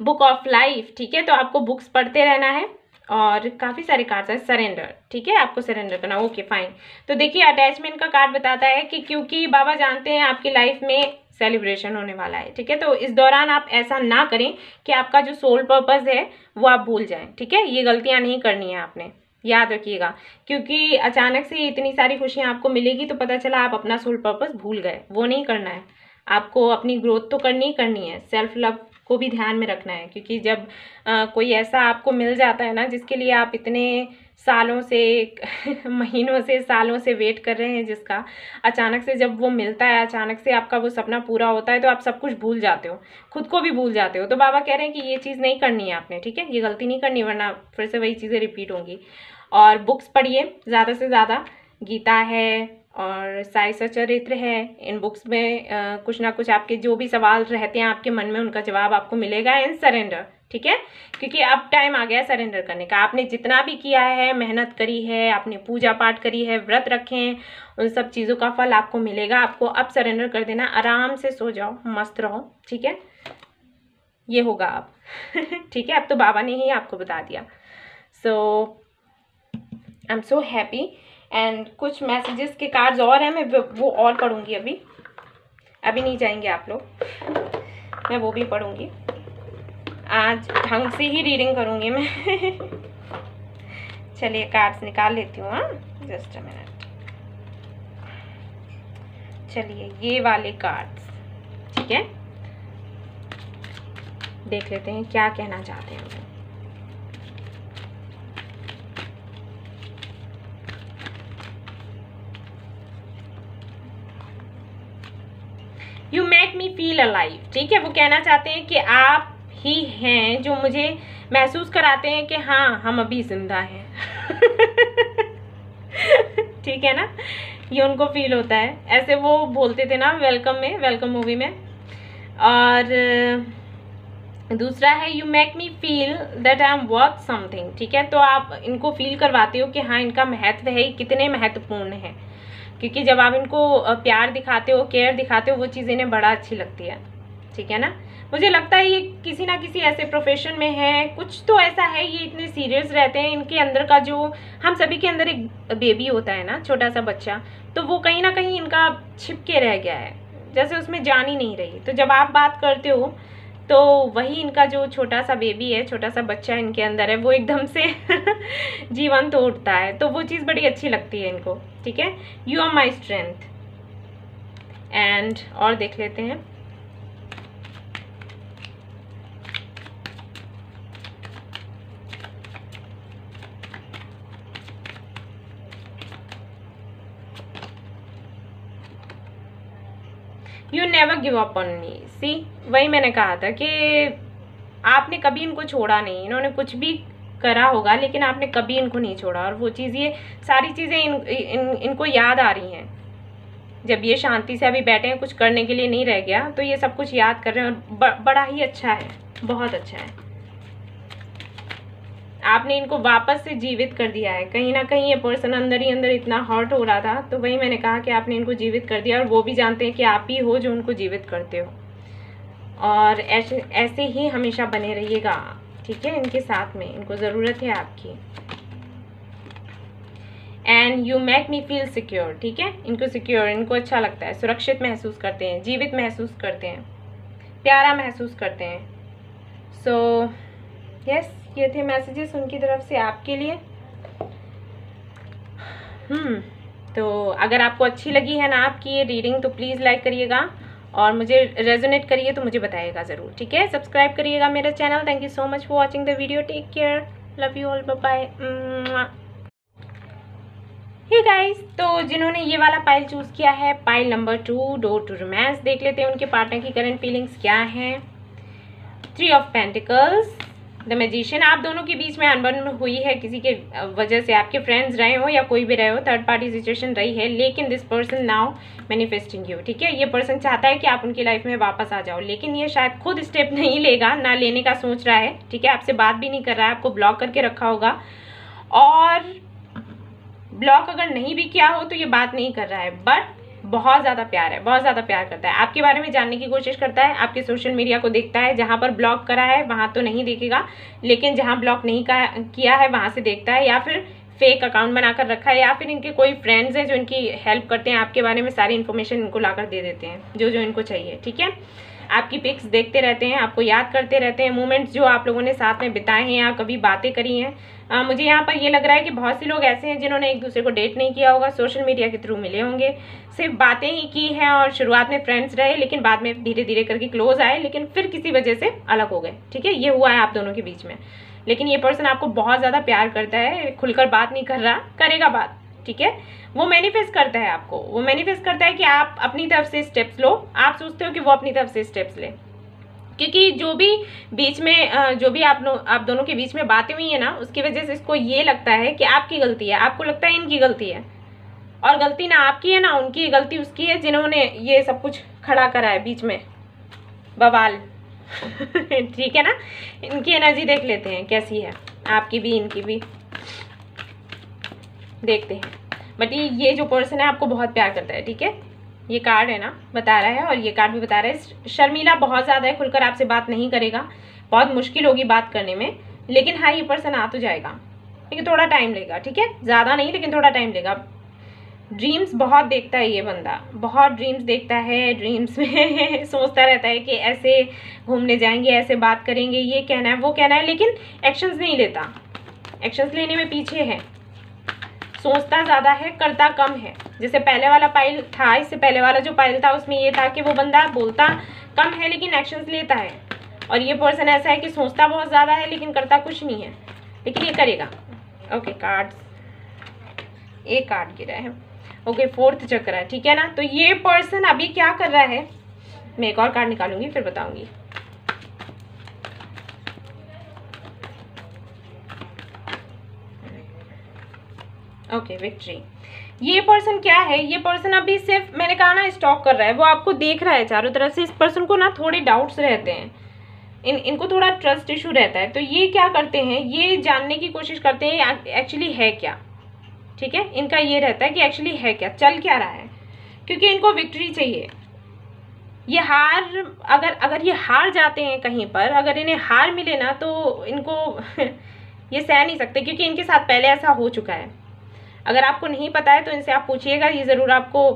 Speaker 1: बुक ऑफ लाइफ, ठीक है। तो आपको बुक्स पढ़ते रहना है और काफ़ी सारे कार्ड्स हैं। सरेंडर, ठीक है, आपको सरेंडर करना, ओके फाइन। तो देखिए अटैचमेंट का कार्ड बताता है कि क्योंकि बाबा जानते हैं आपकी लाइफ में सेलिब्रेशन होने वाला है, ठीक है। तो इस दौरान आप ऐसा ना करें कि आपका जो सोल पर्पस है वो आप भूल जाएं, ठीक है। ये गलतियां नहीं करनी है आपने, याद रखिएगा। क्योंकि अचानक से इतनी सारी खुशियां आपको मिलेगी तो पता चला आप अपना सोल पर्पस भूल गए, वो नहीं करना है आपको। अपनी ग्रोथ तो करनी है, सेल्फ लव को भी ध्यान में रखना है। क्योंकि जब कोई ऐसा आपको मिल जाता है ना जिसके लिए आप इतने सालों से महीनों से सालों से वेट कर रहे हैं, जिसका अचानक से जब वो मिलता है, अचानक से आपका वो सपना पूरा होता है, तो आप सब कुछ भूल जाते हो, खुद को भी भूल जाते हो। तो बाबा कह रहे हैं कि ये चीज़ नहीं करनी है आपने, ठीक है, ये गलती नहीं करनी, वरना फिर से वही चीज़ें रिपीट होंगी। और बुक्स पढ़िए ज़्यादा से ज़्यादा, गीता है और साई सचरित्र है। इन बुक्स में कुछ ना कुछ आपके जो भी सवाल रहते हैं आपके मन में, उनका जवाब आपको मिलेगा। एंड सरेंडर, ठीक है, क्योंकि अब टाइम आ गया सरेंडर करने का। आपने जितना भी किया है, मेहनत करी है, आपने पूजा पाठ करी है, व्रत रखे हैं, उन सब चीज़ों का फल आपको मिलेगा। आपको अब सरेंडर कर देना, आराम से सो जाओ, मस्त रहो, ठीक है, ये होगा अब ठीक है। अब तो बाबा ने ही आपको बता दिया। So I am so happy. And कुछ मैसेजेस के कार्ड्स और हैं, मैं वो और पढ़ूंगी। अभी नहीं जाएंगे आप लोग, मैं वो भी पढ़ूंगी। आज ढंग से ही रीडिंग करूंगी मैं चलिए कार्ड्स निकाल लेती हूँ, हाँ, जस्ट अ मिनट। चलिए ये वाले कार्ड्स, ठीक है, देख लेते हैं क्या कहना चाहते हैं। You make me feel alive, ठीक है, वो कहना चाहते हैं कि आप ही हैं जो मुझे महसूस कराते हैं कि हाँ हम अभी जिंदा हैं ठीक है ना, ये उनको फील होता है। ऐसे वो बोलते थे ना वेलकम मूवी में। और दूसरा है you make me feel that I am worth something, ठीक है। तो आप इनको फील करवाते हो कि हाँ इनका महत्व है, कितने महत्वपूर्ण है। क्योंकि जब आप इनको प्यार दिखाते हो, केयर दिखाते हो, वो चीज़ इन्हें बड़ा अच्छी लगती है, ठीक है ना। मुझे लगता है ये किसी ना किसी ऐसे प्रोफेशन में है, कुछ तो ऐसा है, ये इतने सीरियस रहते हैं। इनके अंदर का जो, हम सभी के अंदर एक बेबी होता है ना, छोटा सा बच्चा, तो वो कहीं ना कहीं इनका छिप के रह गया है, जैसे उसमें जान ही नहीं रही। तो जब आप बात करते हो तो वही इनका जो छोटा सा बेबी है, छोटा सा बच्चा इनके अंदर है, वो एकदम से जीवंत उठता है। तो वो चीज़ बड़ी अच्छी लगती है इनको, ठीक है। You are my strength. And और देख लेते हैं, you never give up on me. See, वही मैंने कहा था कि आपने कभी इनको छोड़ा नहीं, इन्होंने कुछ भी करा होगा लेकिन आपने कभी इनको नहीं छोड़ा, और वो चीज़, ये सारी चीज़ें इनको याद आ रही हैं। जब ये शांति से अभी बैठे हैं, कुछ करने के लिए नहीं रह गया, तो ये सब कुछ याद कर रहे हैं, और बड़ा ही अच्छा है, बहुत अच्छा है। आपने इनको वापस से जीवित कर दिया है। कहीं ना कहीं ये पर्सन अंदर ही अंदर इतना हर्ट हो रहा था, तो वही मैंने कहा कि आपने इनको जीवित कर दिया, और वो भी जानते हैं कि आप ही हो जो उनको जीवित करते हो, और ऐसे ही हमेशा बने रहिएगा, ठीक है, इनके साथ में। इनको ज़रूरत है आपकी। And you make me feel secure, ठीक है, इनको सिक्योर, इनको अच्छा लगता है, सुरक्षित महसूस करते हैं, जीवित महसूस करते हैं, प्यारा महसूस करते हैं। सो यस, ये थे मैसेजेस उनकी तरफ से आपके लिए। तो अगर आपको अच्छी लगी है ना आपकी ये रीडिंग, तो प्लीज़ लाइक करिएगा, और मुझे रेजोनेट करिए तो मुझे बताइएगा ज़रूर, ठीक है। सब्सक्राइब करिएगा मेरा channel. Thank you so much for watching the video. Take care, love you all, bye bye. Hey guys, तो जिन्होंने ये वाला पाइल चूज़ किया है, pile number 2, door to romance, देख लेते हैं उनके पार्टनर की करंट फीलिंग्स क्या हैं। 3 ऑफ पेंटिकल्स, द मैजिशियन। आप दोनों के बीच में अनबन हुई है किसी के वजह से, आपके फ्रेंड्स रहे हो या कोई भी रहे हो, थर्ड पार्टी सिचुएशन रही है, लेकिन this person now manifesting you, ठीक है। ये पर्सन चाहता है कि आप उनकी लाइफ में वापस आ जाओ, लेकिन ये शायद खुद स्टेप नहीं लेगा, ना लेने का सोच रहा है, ठीक है। आपसे बात भी नहीं कर रहा है, आपको ब्लॉक करके रखा होगा, और ब्लॉक अगर नहीं भी किया हो तो ये बात नहीं कर रहा है, बट बहुत ज़्यादा प्यार है, बहुत ज़्यादा प्यार करता है, आपके बारे में जानने की कोशिश करता है, आपके सोशल मीडिया को देखता है। जहाँ पर ब्लॉक करा है वहाँ तो नहीं देखेगा, लेकिन जहाँ ब्लॉक नहीं किया है वहाँ से देखता है, या फिर फेक अकाउंट बनाकर रखा है, या फिर इनके कोई फ्रेंड्स हैं जो इनकी हेल्प करते हैं, आपके बारे में सारी इन्फॉर्मेशन इनको लाकर दे देते हैं, जो जो इनको चाहिए, ठीक है। आपकी पिक्स देखते रहते हैं, आपको याद करते रहते हैं, मोमेंट्स जो आप लोगों ने साथ में बिताए हैं या कभी बातें करी हैं। मुझे यहाँ पर ये लग रहा है कि बहुत सी लोग ऐसे हैं जिन्होंने एक दूसरे को डेट नहीं किया होगा, सोशल मीडिया के थ्रू मिले होंगे, सिर्फ बातें ही की हैं, और शुरुआत में फ्रेंड्स रहे, लेकिन बाद में धीरे धीरे करके क्लोज आए, लेकिन फिर किसी वजह से अलग हो गए, ठीक है। ये हुआ है आप दोनों के बीच में, लेकिन ये पर्सन आपको बहुत ज़्यादा प्यार करता है, खुलकर बात नहीं कर रहा, करेगा बात, ठीक है। वो मैनिफेस्ट करता है आपको, वो मैनिफेस्ट करता है कि आप अपनी तरफ से स्टेप्स लो, आप सोचते हो कि वो अपनी तरफ से स्टेप्स ले, क्योंकि जो भी बीच में जो भी आप दोनों के बीच में बातें हुई है ना, उसकी वजह से इसको ये लगता है कि आपकी गलती है, आपको लगता है इनकी गलती है, और गलती ना आपकी है ना उनकी, गलती उसकी है जिन्होंने ये सब कुछ खड़ा करा है बीच में, बवाल ठीक है ना। इनकी एनर्जी देख लेते हैं कैसी है, आपकी भी इनकी भी देखते हैं। बट ये जो पर्सन है आपको बहुत प्यार करता है, ठीक है। ये कार्ड है ना, बता रहा है, और ये कार्ड भी बता रहा है शर्मीला बहुत ज़्यादा है, खुलकर आपसे बात नहीं करेगा, बहुत मुश्किल होगी बात करने में, लेकिन हाँ ये पर्सन आ तो जाएगा, लेकिन थोड़ा टाइम लेगा, ठीक है, ज़्यादा नहीं लेकिन थोड़ा टाइम लेगा। ड्रीम्स बहुत देखता है ये बंदा, बहुत ड्रीम्स देखता है, ड्रीम्स में सोचता रहता है कि ऐसे घूमने जाएंगे, ऐसे बात करेंगे, ये कहना है वो कहना है, लेकिन एक्शंस नहीं लेता, एक्शंस लेने में पीछे है, सोचता ज़्यादा है, करता कम है। जैसे पहले वाला पाइल था, इससे पहले वाला जो पाइल था उसमें ये था कि वो बंदा बोलता कम है लेकिन एक्शंस लेता है, और ये पर्सन ऐसा है कि सोचता बहुत ज़्यादा है लेकिन करता कुछ नहीं है, लेकिन ये करेगा। ओके, कार्ड्स, एक कार्ड गिरा है, ओके, 4th चक्र है, ठीक है ना। तो ये पर्सन अभी क्या कर रहा है, मैं एक और कार्ड निकालूंगी फिर बताऊंगी। Okay, victory. ये पर्सन क्या है, ये पर्सन अभी सिर्फ मैंने कहा ना स्टॉक कर रहा है, वो आपको देख रहा है चारों तरफ से। इस पर्सन को ना थोड़े डाउट्स रहते हैं, इनको थोड़ा ट्रस्ट इशू रहता है, तो ये क्या करते हैं, ये जानने की कोशिश करते हैं एक्चुअली है क्या, ठीक है। इनका ये रहता है कि एक्चुअली है क्या, चल क्या रहा है, क्योंकि इनको विक्ट्री चाहिए। ये हार, अगर ये हार जाते हैं कहीं पर, अगर इन्हें हार मिले ना तो इनको ये सह नहीं सकते, क्योंकि इनके साथ पहले ऐसा हो चुका है। अगर आपको नहीं पता है तो इनसे आप पूछिएगा, ये ज़रूर आपको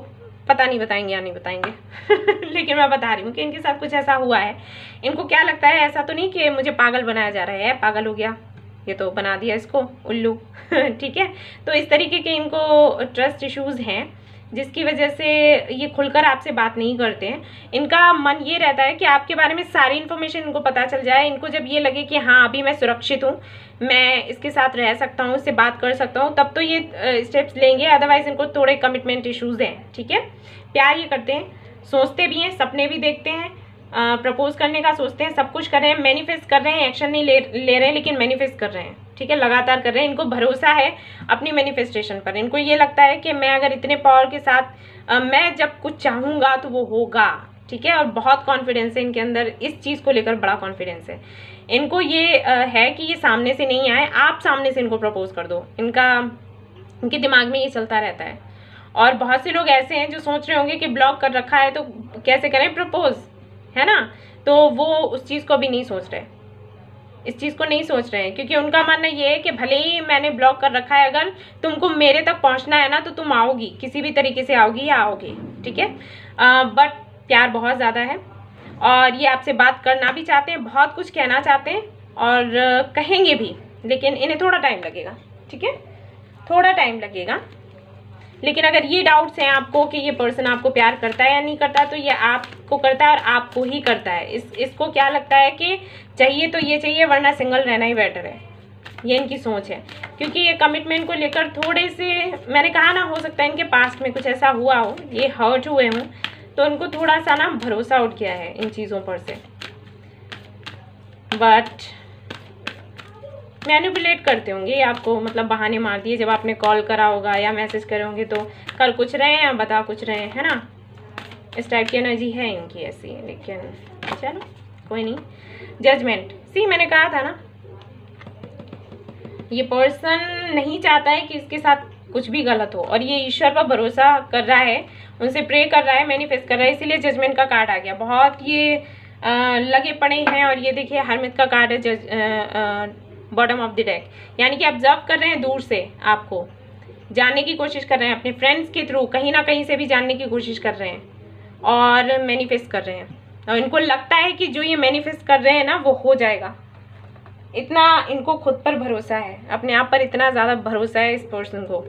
Speaker 1: पता नहीं बताएंगे या नहीं बताएंगे लेकिन मैं बता रही हूँ कि इनके साथ कुछ ऐसा हुआ है। इनको क्या लगता है, ऐसा तो नहीं कि मुझे पागल बनाया जा रहा है, पागल हो गया, ये तो बना दिया इसको उल्लू ठीक है। तो इस तरीके के इनको ट्रस्ट इश्यूज़ हैं, जिसकी वजह से ये खुलकर आपसे बात नहीं करते हैं। इनका मन ये रहता है कि आपके बारे में सारी इन्फॉर्मेशन इनको पता चल जाए। इनको जब ये लगे कि हाँ अभी मैं सुरक्षित हूँ, मैं इसके साथ रह सकता हूँ, इससे बात कर सकता हूँ, तब तो ये स्टेप्स लेंगे, अदरवाइज इनको थोड़े कमिटमेंट इश्यूज़ हैं, ठीक है। प्यार ये करते हैं, सोचते भी हैं, सपने भी देखते हैं, प्रपोज करने का सोचते हैं, सब कुछ कर रहे हैं, मैनिफेस्ट कर रहे हैं, एक्शन नहीं ले रहे हैं लेकिन मैनिफेस्ट कर रहे हैं, ठीक है, लगातार कर रहे हैं। इनको भरोसा है अपनी मैनिफेस्टेशन पर। इनको ये लगता है कि मैं अगर इतने पावर के साथ मैं जब कुछ चाहूँगा तो वो होगा, ठीक है। और बहुत कॉन्फिडेंस है इनके अंदर, इस चीज़ को लेकर बड़ा कॉन्फिडेंस है इनको। ये है कि ये सामने से नहीं आए, आप सामने से इनको प्रपोज कर दो। इनके दिमाग में ये चलता रहता है। और बहुत से लोग ऐसे हैं जो सोच रहे होंगे कि ब्लॉक कर रखा है तो कैसे करें प्रपोज, है ना। तो वो उस चीज़ को भी नहीं सोच रहे, इस चीज़ को नहीं सोच रहे हैं, क्योंकि उनका मानना ये है कि भले ही मैंने ब्लॉक कर रखा है, अगर तुमको मेरे तक पहुंचना है ना तो तुम आओगी, किसी भी तरीके से आओगी या आओगी, ठीक है। बट प्यार बहुत ज़्यादा है और ये आपसे बात करना भी चाहते हैं, बहुत कुछ कहना चाहते हैं और कहेंगे भी, लेकिन इन्हें थोड़ा टाइम लगेगा, ठीक है, थोड़ा टाइम लगेगा। लेकिन अगर ये डाउट्स हैं आपको कि ये पर्सन आपको प्यार करता है या नहीं करता, तो ये आपको करता है और आपको ही करता है। इसको क्या लगता है कि चाहिए तो ये चाहिए, वरना सिंगल रहना ही बेटर है, ये इनकी सोच है। क्योंकि ये कमिटमेंट को लेकर थोड़े से, मैंने कहा ना, हो सकता है इनके पास्ट में कुछ ऐसा हुआ हो, ये हर्ट हुए हों, तो उनको थोड़ा सा ना भरोसा उठ गया है इन चीज़ों पर से। बट मैनिपुलेट करते होंगे आपको, मतलब बहाने मार दिए जब आपने कॉल करा होगा या मैसेज करे होंगे, तो कर कुछ रहे हैं बता कुछ रहे हैं, है ना। इस टाइप की एनर्जी है इनकी ऐसी, लेकिन चलो कोई नहीं। जजमेंट, सी मैंने कहा था ना, ये पर्सन नहीं चाहता है कि इसके साथ कुछ भी गलत हो, और ये ईश्वर पर भरोसा कर रहा है, उनसे प्रे कर रहा है, मैनिफेस्ट कर रहा है, इसीलिए जजमेंट का कार्ड आ गया। बहुत ये लगे पड़े हैं। और ये देखिए हरमित का कार्ड है, बॉटम ऑफ द डेक, यानी कि ऑब्जर्व कर रहे हैं दूर से, आपको जानने की कोशिश कर रहे हैं, अपने फ्रेंड्स के थ्रू कहीं ना कहीं से भी जानने की कोशिश कर रहे हैं और मैनिफेस्ट कर रहे हैं। और इनको लगता है कि जो ये मैनिफेस्ट कर रहे हैं ना वो हो जाएगा, इतना इनको खुद पर भरोसा है, अपने आप पर इतना ज़्यादा भरोसा है इस पर्सन को,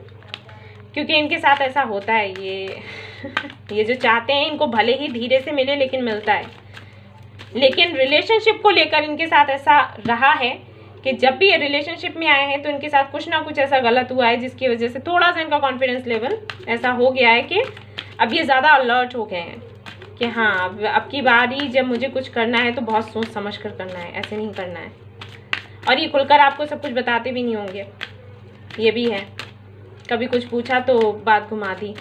Speaker 1: क्योंकि इनके साथ ऐसा होता है। ये जो चाहते हैं इनको भले ही धीरे से मिले लेकिन मिलता है। लेकिन रिलेशनशिप को लेकर इनके साथ ऐसा रहा है कि जब भी ये रिलेशनशिप में आए हैं तो इनके साथ कुछ ना कुछ ऐसा गलत हुआ है, जिसकी वजह से थोड़ा सा इनका कॉन्फिडेंस लेवल ऐसा हो गया है कि अब ये ज़्यादा अलर्ट हो गए हैं कि हाँ अब की बारी जब मुझे कुछ करना है तो बहुत सोच समझ कर करना है, ऐसे नहीं करना है। और ये खुलकर आपको सब कुछ बताते भी नहीं होंगे, ये भी है, कभी कुछ पूछा तो बात घुमा दी।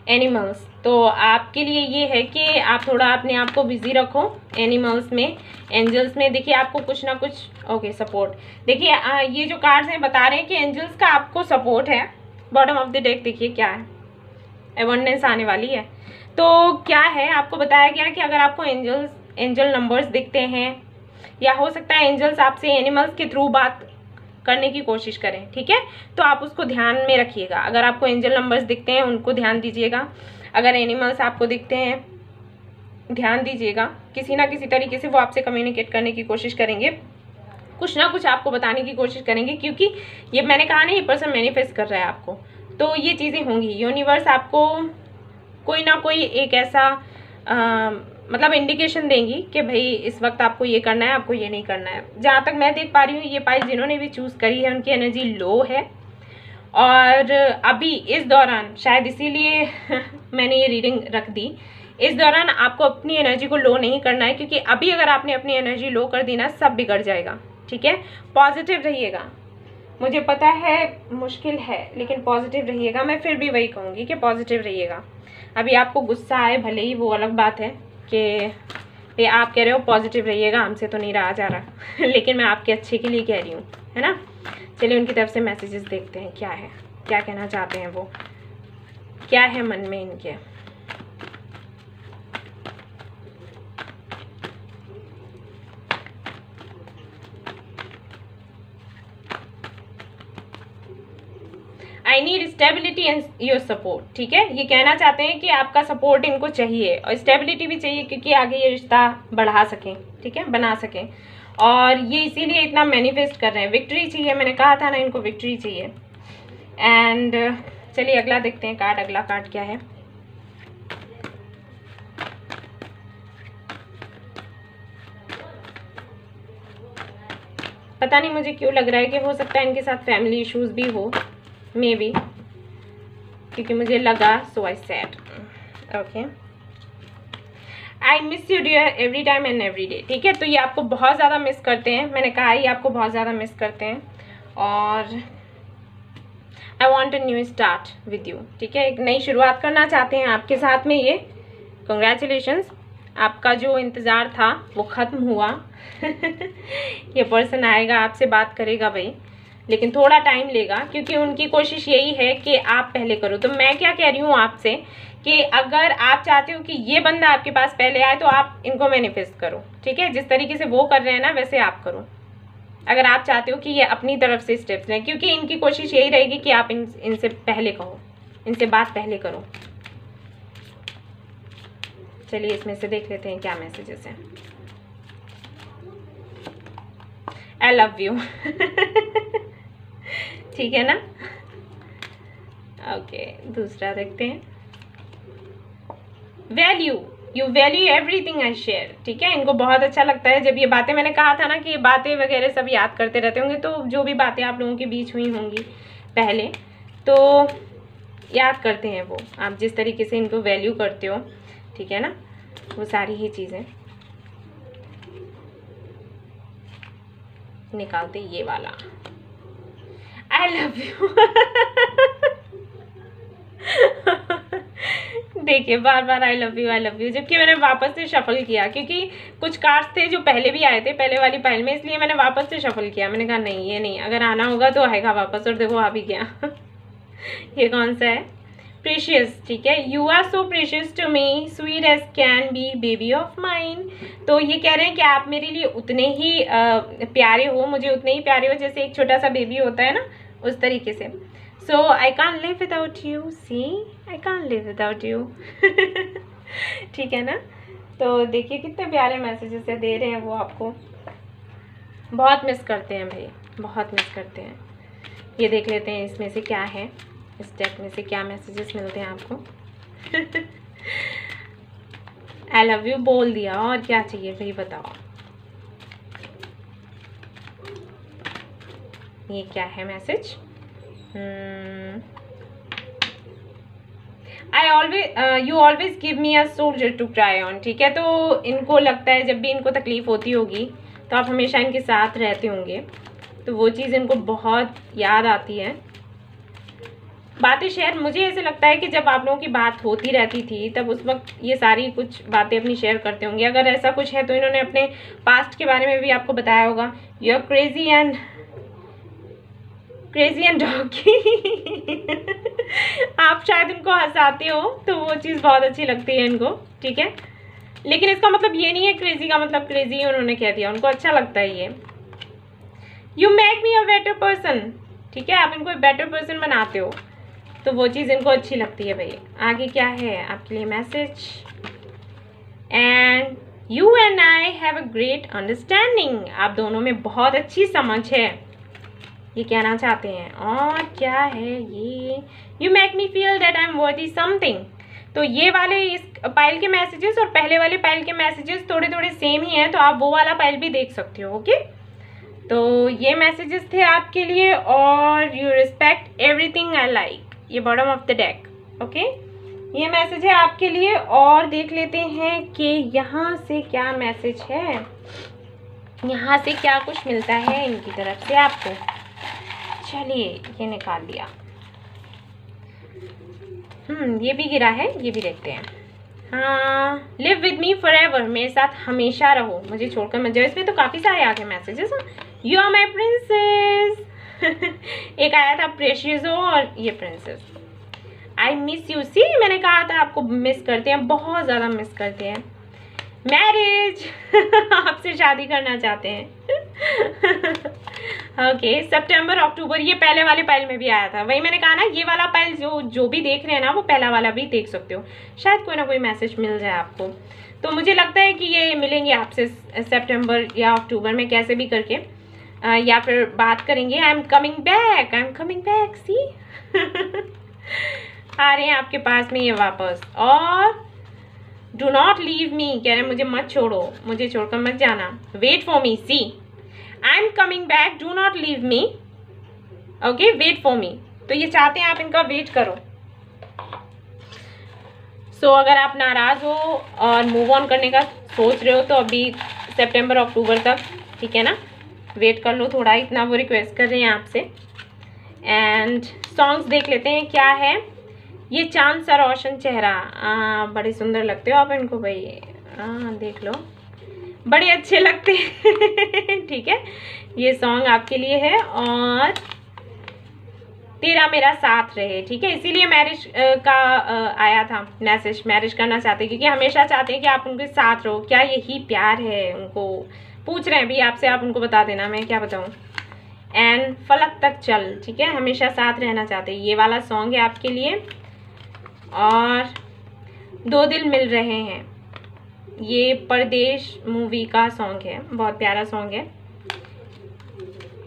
Speaker 1: एनिमल्स, तो आपके लिए ये है कि आप थोड़ा अपने आप को बिजी रखो एनिमल्स में, एंजल्स में। देखिए आपको कुछ ना कुछ, ओके सपोर्ट, देखिए ये जो कार्ड्स हैं बता रहे हैं कि एंजल्स का आपको सपोर्ट है। बॉटम ऑफ द डेक देखिए क्या है, एबंडेंस आने वाली है। तो क्या है, आपको बताया गया कि अगर आपको एंजल नंबर्स दिखते हैं, या हो सकता है एंजल्स आपसे एनिमल्स के थ्रू बात करने की कोशिश करें, ठीक है, तो आप उसको ध्यान में रखिएगा। अगर आपको एंजल नंबर्स दिखते हैं उनको ध्यान दीजिएगा, अगर एनिमल्स आपको दिखते हैं ध्यान दीजिएगा, किसी ना किसी तरीके से वो आपसे कम्युनिकेट करने की कोशिश करेंगे, कुछ ना कुछ आपको बताने की कोशिश करेंगे, क्योंकि ये मैंने कहा ना ये पर्सन मैनिफेस्ट कर रहा है आपको, तो ये चीज़ें होंगी। यूनिवर्स आपको कोई ना कोई एक ऐसा मतलब इंडिकेशन देंगी कि भाई इस वक्त आपको ये करना है, आपको ये नहीं करना है। जहाँ तक मैं देख पा रही हूँ ये पाइल जिन्होंने भी चूज़ करी है उनकी एनर्जी लो है, और अभी इस दौरान शायद इसीलिए मैंने ये रीडिंग रख दी, इस दौरान आपको अपनी एनर्जी को लो नहीं करना है, क्योंकि अभी अगर आपने अपनी एनर्जी लो कर दी ना सब बिगड़ जाएगा, ठीक है। पॉजिटिव रहिएगा, मुझे पता है मुश्किल है लेकिन पॉजिटिव रहिएगा, मैं फिर भी वही कहूँगी कि पॉजिटिव रहिएगा। अभी आपको गुस्सा आए भले ही, वो अलग बात है कि ये आप कह रहे हो पॉजिटिव रहिएगा, हमसे तो नहीं रहा जा रहा लेकिन मैं आपके अच्छे के लिए कह रही हूँ, है ना। चलिए उनकी तरफ से मैसेजेस देखते हैं क्या है, क्या कहना चाहते हैं वो, क्या है मन में इनके। I need stability and your support, ठीक है। ये कहना चाहते हैं कि आपका सपोर्ट इनको चाहिए और स्टेबिलिटी भी चाहिए, क्योंकि आगे ये रिश्ता बढ़ा सकें, ठीक है, बना सकें। और ये इसीलिए इतना मैनिफेस्ट कर रहे हैं, विक्ट्री चाहिए, मैंने कहा था ना इनको विक्ट्री चाहिए। एंड चलिए अगला देखते हैं कार्ड, अगला कार्ड क्या है। पता नहीं मुझे क्यों लग रहा है कि हो सकता है इनके साथ फैमिली इश्यूज भी हो, मे बी, क्योंकि मुझे लगा, so I said. Okay, I miss you dear every time and every day. ठीक है, तो ये आपको बहुत ज़्यादा मिस करते हैं, मैंने कहा ये आपको बहुत ज़्यादा मिस करते हैं। और I want a new start with you. ठीक है, एक नई शुरुआत करना चाहते हैं आपके साथ में। ये कंग्रेचुलेशंस, आपका जो इंतज़ार था वो ख़त्म हुआ। ये पर्सन आएगा, आपसे बात करेगा भाई, लेकिन थोड़ा टाइम लेगा, क्योंकि उनकी कोशिश यही है कि आप पहले करो। तो मैं क्या कह रही हूँ आपसे कि अगर आप चाहते हो कि ये बंदा आपके पास पहले आए तो आप इनको मैनिफेस्ट करो। ठीक है, जिस तरीके से वो कर रहे हैं ना वैसे आप करो, अगर आप चाहते हो कि ये अपनी तरफ से स्टेप्स लें, क्योंकि इनकी कोशिश यही रहेगी कि आप इनसे पहले कहो, इनसे बात पहले करो। चलिए इसमें से देख लेते हैं क्या मैसेजेस हैं। आई लव यू। ठीक है ना। ओके, दूसरा देखते हैं। Value, you value everything I share. ठीक है, इनको बहुत अच्छा लगता है जब ये बातें, मैंने कहा था ना कि ये बातें वगैरह सब याद करते रहते होंगे, तो जो भी बातें आप लोगों के बीच हुई होंगी पहले, तो याद करते हैं वो, आप जिस तरीके से इनको वैल्यू करते हो। ठीक है ना, वो सारी ही चीज़ें निकालते। ये वाला आई लव यू। देखिए बार बार आई लव यू, जबकि मैंने वापस से शफल किया, क्योंकि कुछ कार्ड्स थे जो पहले भी आए थे पहले वाली फाइल में, इसलिए मैंने वापस से शफल किया। मैंने कहा नहीं, ये नहीं, अगर आना होगा तो आएगा वापस, और देखो आ भी गया। ये कौन सा है? प्रेशियस। ठीक है, you are so precious to me, sweet as can be, baby of mine. तो ये कह रहे हैं कि आप मेरे लिए उतने ही प्यारे हो, मुझे उतने ही प्यारे हो जैसे एक छोटा सा बेबी होता है ना, उस तरीके से। So I can't live without you, see I can't live without you. ठीक है ना। तो देखिए कितने प्यारे मैसेजेस दे रहे हैं वो आपको। बहुत मिस करते हैं भाई, बहुत मिस करते हैं। ये देख लेते हैं इसमें से क्या है, इस डेक में से क्या मैसेजेस मिलते हैं आपको। आई लव यू बोल दिया, और क्या चाहिए भाई बताओ। ये क्या है message? You always give me a soldier to cry on. ठीक है, तो इनको लगता है जब भी इनको तकलीफ होती होगी तो आप हमेशा इनके साथ रहते होंगे, तो वो चीज़ इनको बहुत याद आती है। बातें शेयर, मुझे ऐसे लगता है कि जब आप लोगों की बात होती रहती थी तब उस वक्त ये सारी कुछ बातें अपनी शेयर करते होंगे। अगर ऐसा कुछ है तो इन्होंने अपने पास्ट के बारे में भी आपको बताया होगा। You are crazy and doggy. आप शायद इनको हंसाते हो तो वो चीज़ बहुत अच्छी लगती है इनको। ठीक है, लेकिन इसका मतलब ये नहीं है क्रेजी का मतलब क्रेजी ही उन्होंने कह दिया, उनको अच्छा लगता है ये। You make me a better person. ठीक है, आप इनको एक बेटर पर्सन बनाते हो, तो वो चीज़ इनको अच्छी लगती है भाई। आगे क्या है आपके लिए message? And you and I have a great understanding. आप दोनों में बहुत अच्छी समझ है, ये कहना चाहते हैं। और क्या है ये? You make me feel that I am वर्दी समथिंग। तो ये वाले इस पाइल के मैसेजेस और पहले वाले पाइल के मैसेजेस थोड़े थोड़े सेम ही हैं, तो आप वो वाला पाइल भी देख सकते हो। ओके, तो ये मैसेजेस थे आपके लिए। और you respect everything I like, ये bottom of the deck. Okay, ये मैसेज है आपके लिए। और देख लेते हैं कि यहाँ से क्या मैसेज है, यहाँ से क्या कुछ मिलता है इनकी तरफ से आपको। चलिए ये निकाल दिया। ये भी गिरा है, ये भी देखते हैं। हाँ, live with me for ever, मेरे साथ हमेशा रहो, मुझे छोड़कर मत जाओ। इसमें तो काफ़ी सारे आ गए messages. You are my princess. एक आया था प्रेशियस और ये princess. I miss you, see मैंने कहा था आपको मिस करते हैं, बहुत ज़्यादा मिस करते हैं। मैरिज, आपसे शादी करना चाहते हैं। ओके, सितंबर अक्टूबर, ये पहले वाले पाइल में भी आया था। वही मैंने कहा ना, ये वाला पाइल जो भी देख रहे हैं ना, वो पहला वाला भी देख सकते हो, शायद कोई ना कोई मैसेज मिल जाए आपको। तो मुझे लगता है कि ये मिलेंगे आपसे सितंबर या अक्टूबर में, कैसे भी करके, या फिर बात करेंगे। आई एम कमिंग बैक, सी। आ रहे हैं आपके पास में ये वापस। और डू नॉट लीव मी, कह रहे हैं मुझे मत छोड़ो, मुझे छोड़कर मत जाना। Wait for me, see I am coming back, do not leave me. Okay, wait for me, तो ये चाहते हैं आप इनका वेट करो। सो अगर आप नाराज़ हो और मूव ऑन करने का सोच रहे हो तो अभी सितंबर अक्टूबर तक, ठीक है ना, वेट कर लो थोड़ा, इतना वो रिक्वेस्ट कर रहे हैं आपसे। एंड सॉन्ग्स देख लेते हैं क्या है। ये चांद सा रोशन चेहरा, बड़े सुंदर लगते हो आप इनको भाई, देख लो बड़े अच्छे लगते हैं ठीक है, ये सॉन्ग आपके लिए है। और तेरा मेरा साथ रहे, ठीक है, इसीलिए मैरिज का आया था मैसेज, मैरिज करना चाहते हैं क्योंकि हमेशा चाहते हैं कि आप उनके साथ रहो। क्या यही प्यार है, उनको पूछ रहे हैं भी आपसे, आप उनको बता देना, मैं क्या बताऊं। एंड फलक तक चल, ठीक है, हमेशा साथ रहना चाहते हैं, ये वाला सॉन्ग है आपके लिए। और दो दिल मिल रहे हैं, ये परदेश मूवी का सॉन्ग है, बहुत प्यारा सॉन्ग है।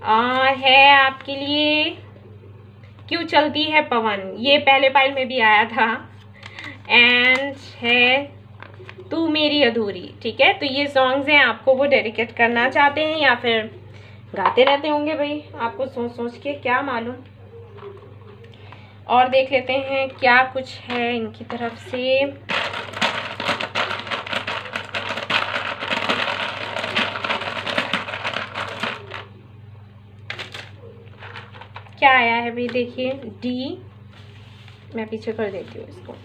Speaker 1: और है आपके लिए क्यों चलती है पवन, ये पहले पाइल में भी आया था। एंड है तू मेरी अधूरी, ठीक है, तो ये सॉन्ग्स हैं, आपको वो डेडिकेट करना चाहते हैं या फिर गाते रहते होंगे भाई, आपको सोच सोच के क्या मालूम। और देख लेते हैं क्या कुछ है इनकी तरफ से। क्या आया है भाई, देखिए डी, मैं पीछे कर देती हूँ इसको,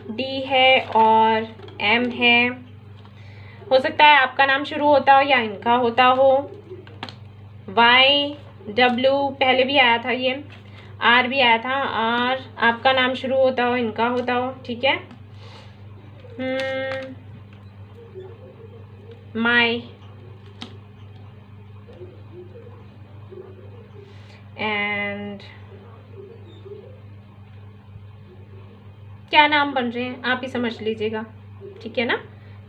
Speaker 1: डी है और एम है, हो सकता है आपका नाम शुरू होता हो या इनका होता हो। वाई डब्ल्यू पहले भी आया था, ये आर भी आया था, और आपका नाम शुरू होता हो, इनका होता हो, ठीक है। माई एंड क्या नाम बन रहे हैं आप ही समझ लीजिएगा, ठीक है ना,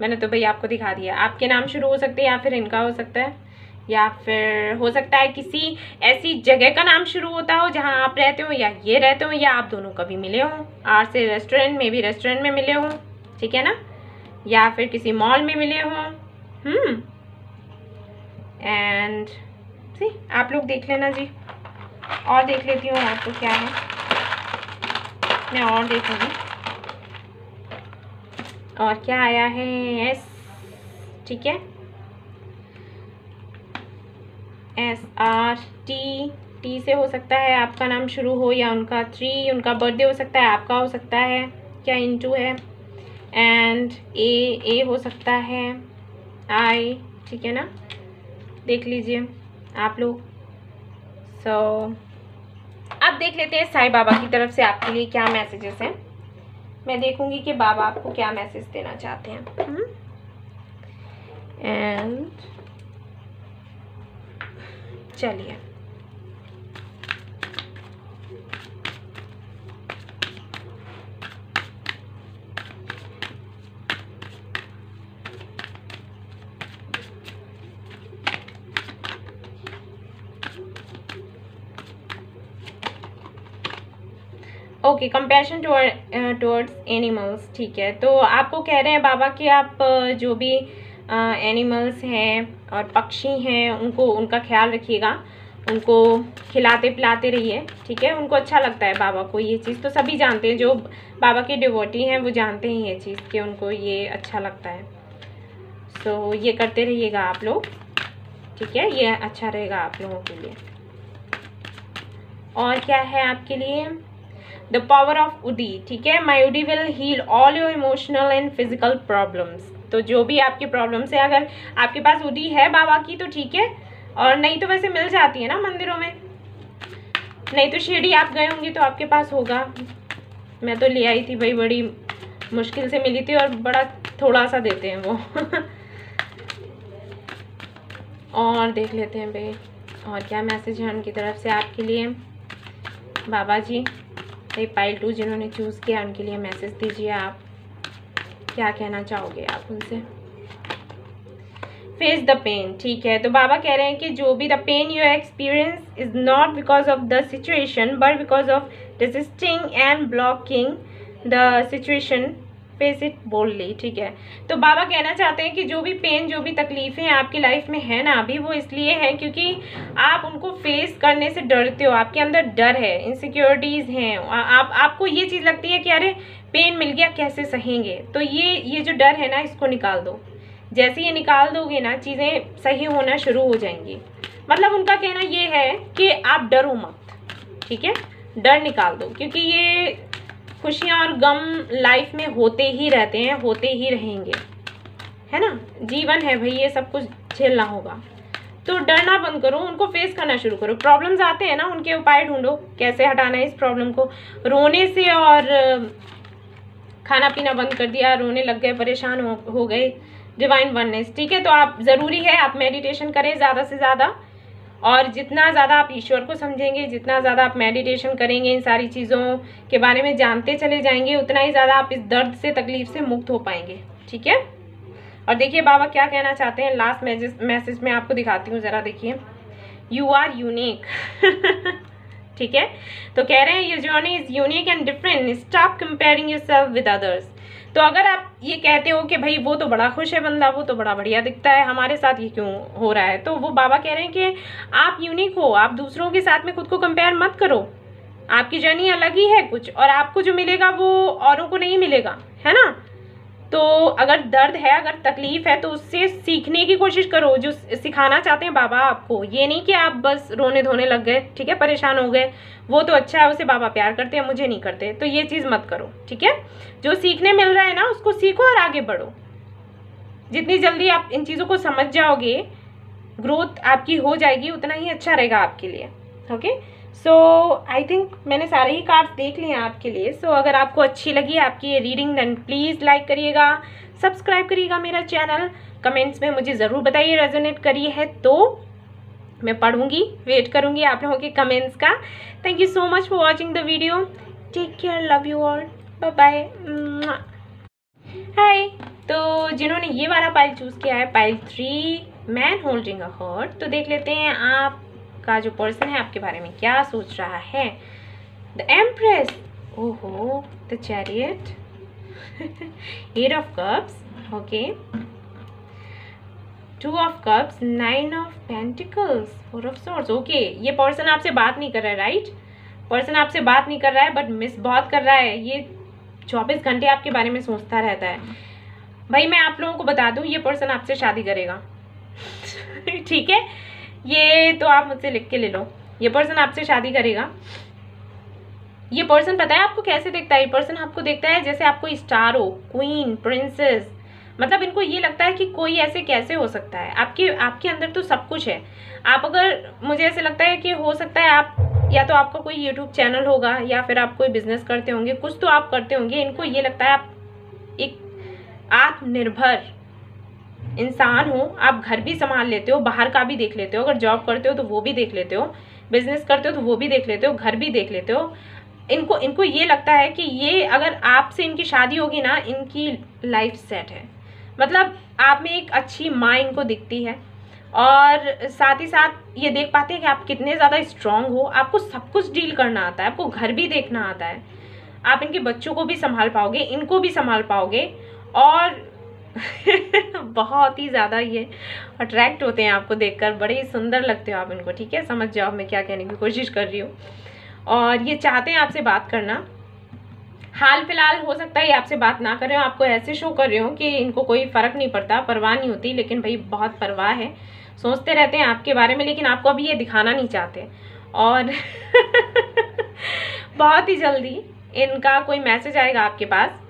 Speaker 1: मैंने तो भाई आपको दिखा दिया। आपके नाम शुरू हो सकते हैं या फिर इनका हो सकता है, या फिर हो सकता है किसी ऐसी जगह का नाम शुरू होता हो जहां आप रहते हो या ये रहते हो, या आप दोनों कभी मिले हो। आर से रेस्टोरेंट में भी, रेस्टोरेंट में मिले हो, ठीक है ना, या फिर किसी मॉल में मिले हो। एंड सी आप लोग देख लेना जी, और देख लेती हूँ आपको क्या है, मैं और देखूँगी। और क्या आया है, एस, ठीक है, एस आर टी, टी से हो सकता है आपका नाम शुरू हो या उनका। थ्री उनका बर्थडे हो सकता है, आपका हो सकता है, क्या इनटू है। एंड ए हो सकता है, आई, ठीक है ना, देख लीजिए आप लोग। सो अब देख लेते हैं साईं बाबा की तरफ से आपके लिए क्या मैसेजेस हैं। मैं देखूंगी कि बाबा आपको क्या मैसेज देना चाहते हैं। एंड चलिए ओके, कंपैशन टुवर्ड्स एनिमल्स, ठीक है, तो आपको कह रहे हैं बाबा कि आप जो भी एनिमल्स हैं और पक्षी हैं उनको, उनका ख्याल रखिएगा, उनको खिलाते पिलाते रहिए, ठीक है, उनको अच्छा लगता है बाबा को ये चीज़, तो सभी जानते हैं, जो बाबा के डिवोटी हैं वो जानते हैं ये चीज़ कि उनको ये अच्छा लगता है। सो ये करते रहिएगा आप लोग, ठीक है, ये अच्छा रहेगा आप लोगों के लिए। और क्या है आपके लिए, द पावर ऑफ उडी, ठीक है, माई उडी will heal all your emotional and physical problems. तो जो भी आपकी प्रॉब्लम्स है, अगर आपके पास उडी है बाबा की तो ठीक है, और नहीं तो वैसे मिल जाती है ना मंदिरों में, नहीं तो शिरडी आप गए होंगे तो आपके पास होगा। मैं तो ले आई थी भाई, बड़ी मुश्किल से मिली थी और बड़ा थोड़ा सा देते हैं वो और देख लेते हैं भाई और क्या मैसेज है उनकी तरफ से आपके लिए। बाबा जी पाइल 2 जिन्होंने चूज़ किया उनके लिए मैसेज दीजिए, आप क्या कहना चाहोगे आप उनसे। फेस द पेन, ठीक है, तो बाबा कह रहे हैं कि जो भी the pain you experience is not because of the situation but because of resisting and blocking the situation, face it boldly, ठीक है, तो बाबा कहना चाहते हैं कि जो भी पेन, जो भी तकलीफ़ें आपकी लाइफ में है ना अभी, वो इसलिए है क्योंकि आप उनको फेस करने से डरते हो, आपके अंदर डर है, इनसिक्योरिटीज़ हैं, आपको ये चीज़ लगती है कि अरे पेन मिल गया कैसे सहेंगे। तो ये जो डर है ना, इसको निकाल दो। जैसे ये निकाल दोगे ना, चीज़ें सही होना शुरू हो जाएंगी। मतलब उनका कहना ये है कि आप डरो मत, ठीक है, डर निकाल दो, क्योंकि ये खुशियाँ और गम लाइफ में होते ही रहते हैं, होते ही रहेंगे, है ना। जीवन है भाई, ये सब कुछ झेलना होगा। तो डरना बंद करो, उनको फेस करना शुरू करो। प्रॉब्लम्स आते हैं ना, उनके उपाय ढूंढो, कैसे हटाना है इस प्रॉब्लम को। रोने से और खाना पीना बंद कर दिया, रोने लग गए, परेशान हो गए, डिवाइन वननेस, ठीक है। तो आप ज़रूरी है आप मेडिटेशन करें ज़्यादा से ज़्यादा, और जितना ज़्यादा आप ईश्वर को समझेंगे, जितना ज़्यादा आप मेडिटेशन करेंगे, इन सारी चीज़ों के बारे में जानते चले जाएंगे, उतना ही ज़्यादा आप इस दर्द से, तकलीफ से मुक्त हो पाएंगे, ठीक है। और देखिए बाबा क्या कहना चाहते हैं लास्ट मैसेज में, आपको दिखाती हूँ ज़रा, देखिए। यू आर यूनिक ठीक है। तो कह रहे हैं your journey is unique and different, stop comparing yourself with others. तो अगर आप ये कहते हो कि भाई वो तो बड़ा खुश है बंदा, वो तो बड़ा बढ़िया दिखता है, हमारे साथ ये क्यों हो रहा है, तो वो बाबा कह रहे हैं कि आप यूनिक हो, आप दूसरों के साथ में खुद को कंपेयर मत करो। आपकी जर्नी अलग ही है कुछ, और आपको जो मिलेगा वो औरों को नहीं मिलेगा, है ना। तो अगर दर्द है, अगर तकलीफ है, तो उससे सीखने की कोशिश करो, जो सिखाना चाहते हैं बाबा आपको। ये नहीं कि आप बस रोने धोने लग गए, ठीक है, परेशान हो गए, वो तो अच्छा है, उसे बाबा प्यार करते हैं, मुझे नहीं करते, तो ये चीज़ मत करो, ठीक है। जो सीखने मिल रहा है ना, उसको सीखो और आगे बढ़ो। जितनी जल्दी आप इन चीज़ों को समझ जाओगे, ग्रोथ आपकी हो जाएगी, उतना ही अच्छा रहेगा आपके लिए, ओके। सो आई थिंक मैंने सारे ही कार्ड्स देख लिए हैं आपके लिए। सो अगर आपको अच्छी लगी आपकी ये रीडिंग, देन प्लीज़ लाइक करिएगा, सब्सक्राइब करिएगा मेरा चैनल, कमेंट्स में मुझे ज़रूर बताइए रेजोनेट करिए है तो मैं पढ़ूंगी, वेट करूंगी आप लोगों के कमेंट्स का। Thank you so much for watching the video, take care, love you all, bye bye. Hi, तो जिन्होंने ये वाला पाइल चूज़ किया है, pile 3, man holding a heart, तो देख लेते हैं आपका जो पर्सन है आपके बारे में क्या सोच रहा है। द एम्प्रेस, ओहो, the chariot, 8 of cups, okay, 2 of cups, 9 of pentacles, 4 of swords, okay. ये पर्सन आपसे बात नहीं कर रहा है, राइट। पर्सन आपसे बात नहीं कर रहा है, बट मिस बहुत कर रहा है। ये 24 घंटे आपके बारे में सोचता रहता है। भाई मैं आप लोगों को बता दूं, ये पर्सन आपसे शादी करेगा ठीक है, ये तो आप मुझसे लिख के ले लो, ये पर्सन आपसे शादी करेगा। ये पर्सन पता है आपको कैसे देखता है, ये पर्सन आपको देखता है जैसे आपको स्टार हो, क्वीन, प्रिंसेस, मतलब इनको ये लगता है कि कोई ऐसे कैसे हो सकता है। आपके अंदर तो सब कुछ है। आप अगर, मुझे ऐसे लगता है कि हो सकता है आप, या तो आपका कोई यूट्यूब चैनल होगा, या फिर आप कोई बिजनेस करते होंगे, कुछ तो आप करते होंगे। इनको ये लगता है आप एक आत्मनिर्भर इंसान हो, आप घर भी संभाल लेते हो, बाहर का भी देख लेते हो, अगर जॉब करते हो तो वो भी देख लेते हो, बिजनेस करते हो तो वो भी देख लेते हो, घर भी देख लेते हो। इनको ये लगता है कि ये अगर आपसे इनकी शादी होगी ना, इनकी लाइफ सेट है। मतलब आप में एक अच्छी माँ इनको दिखती है, और साथ ही साथ ये देख पाते हैं कि आप कितने ज़्यादा स्ट्रांग हो, आपको सब कुछ डील करना आता है, आपको घर भी देखना आता है, आप इनके बच्चों को भी संभाल पाओगे, इनको भी संभाल पाओगे, और बहुत ही ज़्यादा ये अट्रैक्ट होते हैं आपको देखकर, बड़े ही सुंदर लगते हो आप इनको, ठीक है। समझ जाओ मैं क्या कहने की कोशिश कर रही हूँ। और ये चाहते हैं आपसे बात करना। हाल फिलहाल हो सकता है ये आपसे बात ना कर रहे हो, आपको ऐसे शो कर रहे हो कि इनको कोई फ़र्क नहीं पड़ता, परवाह नहीं होती, लेकिन भाई बहुत परवाह है, सोचते रहते हैं आपके बारे में, लेकिन आपको अभी ये दिखाना नहीं चाहते। और बहुत ही जल्दी इनका कोई मैसेज आएगा आपके पास।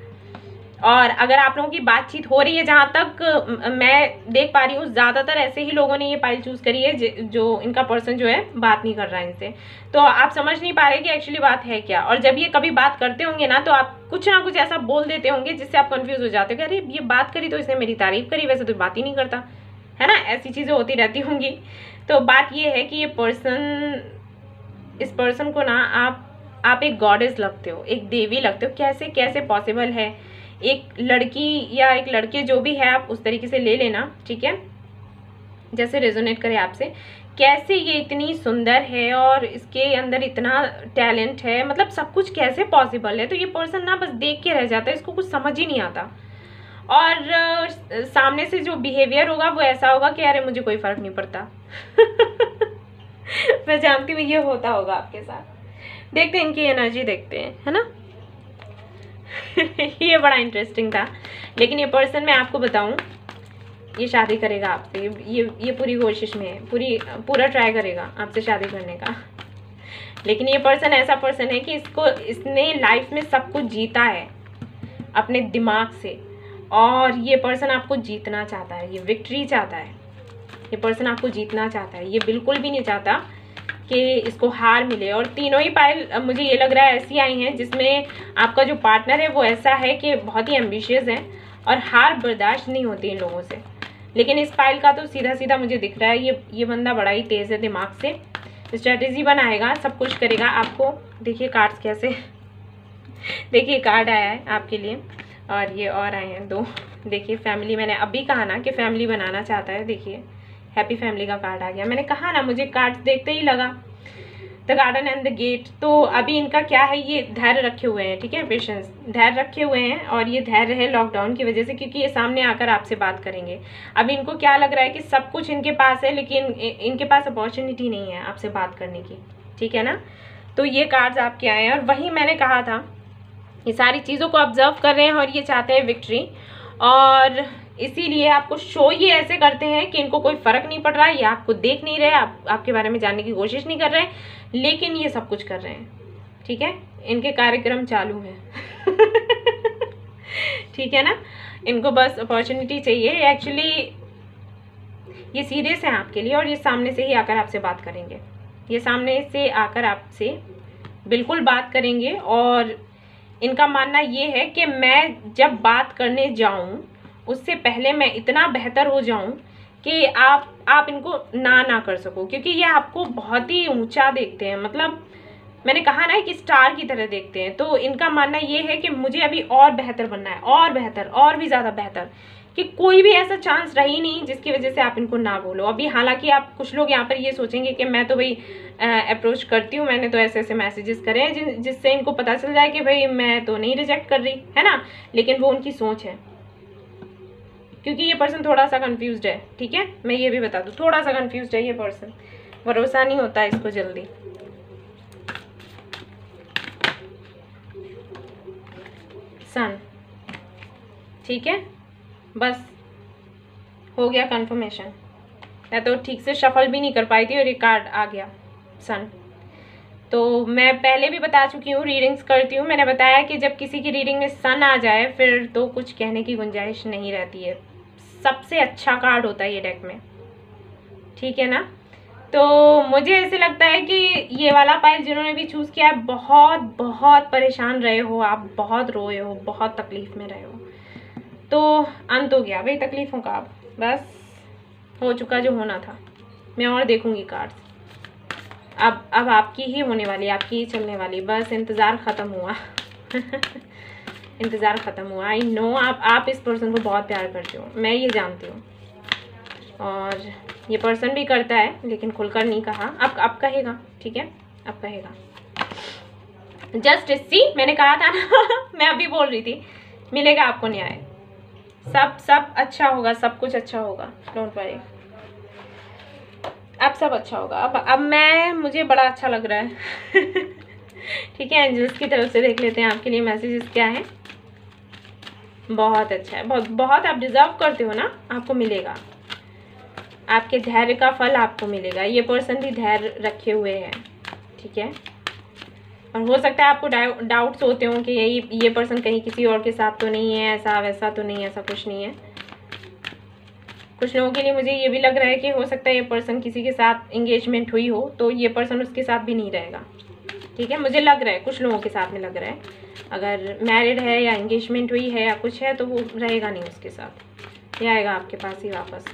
Speaker 1: और अगर आप लोगों की बातचीत हो रही है, जहाँ तक मैं देख पा रही हूँ, ज़्यादातर ऐसे ही लोगों ने ये पाइल चूज़ करी है जो इनका पर्सन जो है बात नहीं कर रहा है इनसे। तो आप समझ नहीं पा रहे कि एक्चुअली बात है क्या। और जब ये कभी बात करते होंगे ना, तो आप कुछ ना कुछ ऐसा बोल देते होंगे जिससे आप कंफ्यूज हो जाते हो कि अरे ये बात करी तो इसने मेरी तारीफ करी, वैसे तो बात ही नहीं करता, है ना। ऐसी चीज़ें होती रहती होंगी। तो बात ये है कि ये पर्सन, इस पर्सन को ना आप एक गॉडेस लगते हो, एक देवी लगते हो। कैसे कैसे पॉसिबल है, एक लड़की या एक लड़के जो भी है, आप उस तरीके से ले लेना, ठीक है, जैसे रेजोनेट करे आपसे। कैसे ये इतनी सुंदर है और इसके अंदर इतना टैलेंट है, मतलब सब कुछ कैसे पॉसिबल है। तो ये पर्सन ना बस देख के रह जाता है, इसको कुछ समझ ही नहीं आता। और सामने से जो बिहेवियर होगा वो ऐसा होगा कि अरे मुझे कोई फर्क नहीं पड़ता मैं जानती हूँ ये होता होगा आपके साथ। देखते हैं इनकी एनर्जी, देखते हैं, है ना। ये बड़ा इंटरेस्टिंग था। लेकिन ये पर्सन, मैं आपको बताऊं, ये शादी करेगा आपसे, ये पूरी कोशिश में है, पूरा ट्राई करेगा आपसे शादी करने का। लेकिन ये पर्सन ऐसा पर्सन है कि इसने लाइफ में सब कुछ जीता है अपने दिमाग से, और ये पर्सन आपको जीतना चाहता है, ये विक्ट्री चाहता है। ये पर्सन आपको जीतना चाहता है, ये बिल्कुल भी नहीं चाहता कि इसको हार मिले। और तीनों ही पाइल मुझे ये लग रहा है ऐसी आई हैं जिसमें आपका जो पार्टनर है वो ऐसा है कि बहुत ही एम्बिशियस है और हार बर्दाश्त नहीं होती इन लोगों से। लेकिन इस पाइल का तो सीधा सीधा मुझे दिख रहा है ये बंदा बड़ा ही तेज़ है दिमाग से, स्ट्रेटेजी बनाएगा, सब कुछ करेगा। आपको देखिए कार्ड्स कैसे देखिए कार्ड आया है आपके लिए, और ये और आए हैं 2। देखिए फैमिली, मैंने अभी कहा ना कि फैमिली बनाना चाहता है। देखिए हैप्पी फैमिली का कार्ड आ गया। मैंने कहा ना, मुझे कार्ड्स देखते ही लगा the garden and the gate. तो अभी इनका क्या है, ये धैर्य रखे हुए हैं, ठीक है, पेशेंस, धैर्य रखे हुए हैं। और ये धैर्य है लॉकडाउन की वजह से, क्योंकि ये सामने आकर आपसे बात करेंगे। अब इनको क्या लग रहा है कि सब कुछ इनके पास है, लेकिन इनके पास अपॉर्चुनिटी नहीं है आपसे बात करने की, ठीक है ना। तो ये कार्ड्स आपके आए हैं, और वही मैंने कहा था, ये सारी चीज़ों को ऑब्जर्व कर रहे हैं और ये चाहते हैं विक्ट्री। और इसीलिए आपको शो ये ऐसे करते हैं कि इनको कोई फ़र्क नहीं पड़ रहा है, ये आपको देख नहीं रहे, आपके बारे में जानने की कोशिश नहीं कर रहे हैं, लेकिन ये सब कुछ कर रहे हैं, ठीक है। इनके कार्यक्रम चालू हैं ठीक है ना। इनको बस अपॉर्चुनिटी चाहिए। एक्चुअली ये सीरियस हैं आपके लिए, और ये सामने से ही आकर आपसे बात करेंगे। ये सामने से आकर आपसे बिल्कुल बात करेंगे, और इनका मानना ये है कि मैं जब बात करने जाऊं उससे पहले मैं इतना बेहतर हो जाऊं कि आप इनको ना कर सको, क्योंकि ये आपको बहुत ही ऊंचा देखते हैं। मतलब मैंने कहा ना कि स्टार की तरह देखते हैं। तो इनका मानना ये है कि मुझे अभी और बेहतर बनना है, और बेहतर, और भी ज़्यादा बेहतर, कि कोई भी ऐसा चांस रही नहीं जिसकी वजह से आप इनको ना बोलो। अभी हालांकि आप कुछ लोग यहाँ पर ये सोचेंगे कि मैं तो भाई अप्रोच करती हूँ, मैंने तो ऐसे ऐसे मैसेजेस करे हैं जिससे इनको पता चल जाए कि भाई मैं तो नहीं रिजेक्ट कर रही, है ना। लेकिन वो उनकी सोच है, क्योंकि ये पर्सन थोड़ा सा कंफ्यूज्ड है, ठीक है, मैं ये भी बता दूँ, थोड़ा सा कंफ्यूज्ड है ये पर्सन, भरोसा नहीं होता इसको जल्दी। सन, ठीक है, बस हो गया कंफर्मेशन। मैं तो ठीक से शफल भी नहीं कर पाई थी और ये कार्ड आ गया सन। तो मैं पहले भी बता चुकी हूँ, रीडिंग्स करती हूँ, मैंने बताया कि जब किसी की रीडिंग में सन आ जाए फिर तो कुछ कहने की गुंजाइश नहीं रहती है। सबसे अच्छा कार्ड होता है ये डेक में, ठीक है ना। तो मुझे ऐसे लगता है कि ये वाला पाइल जिन्होंने भी चूज़ किया है, बहुत बहुत परेशान रहे हो आप, बहुत रोए हो, बहुत तकलीफ़ में रहे हो। तो अंत हो गया भाई तकलीफ़ों का, अब बस हो चुका जो होना था। मैं और देखूंगी कार्ड्स, अब आपकी ही होने वाली, आपकी ही चलने वाली, बस इंतज़ार ख़त्म हुआ इंतज़ार ख़त्म हुआ। आई नो आप इस पर्सन को बहुत प्यार करते हो, मैं ये जानती हूँ, और ये पर्सन भी करता है, लेकिन खुलकर नहीं कहा। अब कहेगा, ठीक है, अब कहेगा। जस्ट सी, मैंने कहा था ना मैं अभी बोल रही थी, मिलेगा आपको न्याय, सब अच्छा होगा, सब कुछ अच्छा होगा, डोंट वरी, अब सब अच्छा होगा। अब मुझे बड़ा अच्छा लग रहा है ठीक है, एंजल्स की तरफ से देख लेते हैं आपके लिए मैसेजेस क्या है। बहुत अच्छा है, बहुत आप डिजर्व करते हो ना, आपको मिलेगा, आपके धैर्य का फल आपको मिलेगा। ये पर्सन भी धैर्य रखे हुए हैं, ठीक है। और हो सकता है आपको डाउट्स होते हों कि ये पर्सन कहीं किसी और के साथ तो नहीं है, ऐसा वैसा तो नहीं है, ऐसा कुछ नहीं है। कुछ लोगों के लिए मुझे ये भी लग रहा है कि हो सकता है ये पर्सन किसी के साथ एंगेजमेंट हुई हो, तो ये पर्सन उसके साथ भी नहीं रहेगा, ठीक है, मुझे लग रहा है, कुछ लोगों के साथ में लग रहा है। अगर मैरिड है या एंगेजमेंट हुई है या कुछ है, तो वो रहेगा नहीं उसके साथ, ये आएगा आपके पास ही वापस।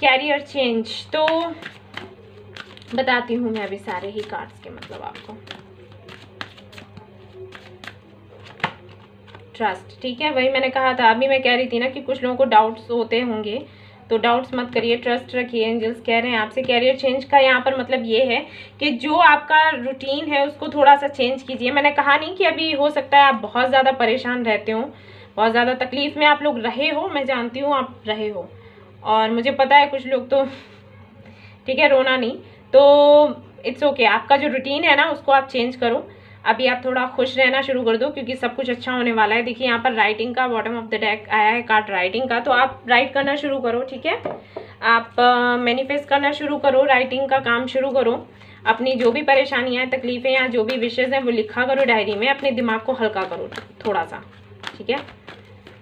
Speaker 1: कैरियर चेंज, तो बताती हूँ मैं अभी सारे ही कार्ड्स के मतलब आपको। ट्रस्ट, ठीक है, वही मैंने कहा था, अभी मैं कह रही थी ना कि कुछ लोगों को डाउट्स होते होंगे, तो डाउट्स मत करिए, ट्रस्ट रखिए। एंजल्स कह रहे हैं आपसे कैरियर चेंज का यहाँ पर मतलब ये है कि जो आपका रूटीन है उसको थोड़ा सा चेंज कीजिए। मैंने कहा नहीं कि अभी हो सकता है आप बहुत ज़्यादा परेशान रहते हो, बहुत ज़्यादा तकलीफ़ में आप लोग रहे हो, मैं जानती हूँ आप रहे हो, और मुझे पता है कुछ लोग तो ठीक है, रोना नहीं, तो इट्स ओके, आपका जो रूटीन है ना उसको आप चेंज करो। अभी आप थोड़ा खुश रहना शुरू कर दो क्योंकि सब कुछ अच्छा होने वाला है। देखिए यहाँ पर राइटिंग का बॉटम ऑफ द डेक आया है कार्ड राइटिंग का, तो आप राइट करना शुरू करो, ठीक है। आप मैनिफेस्ट करना शुरू करो, राइटिंग का काम शुरू करो। अपनी जो भी परेशानियाँ तकलीफ़ें या जो भी विशेज़ हैं वो लिखा करो डायरी में, अपने दिमाग को हल्का करो थोड़ा सा, ठीक है।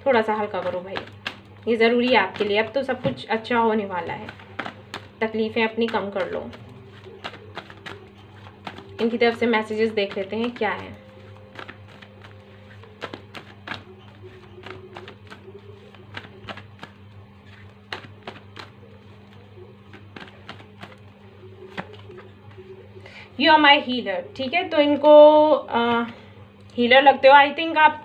Speaker 1: थोड़ा सा हल्का करो भाई, ये ज़रूरी है आपके लिए। अब तो सब कुछ अच्छा होने वाला है, तकलीफ़ें अपनी कम कर लो। इनकी तरफ से मैसेजेस देख लेते हैं क्या है। यू आर माई हीलर, ठीक है। तो इनको हीलर लगते हो, आई थिंक आप,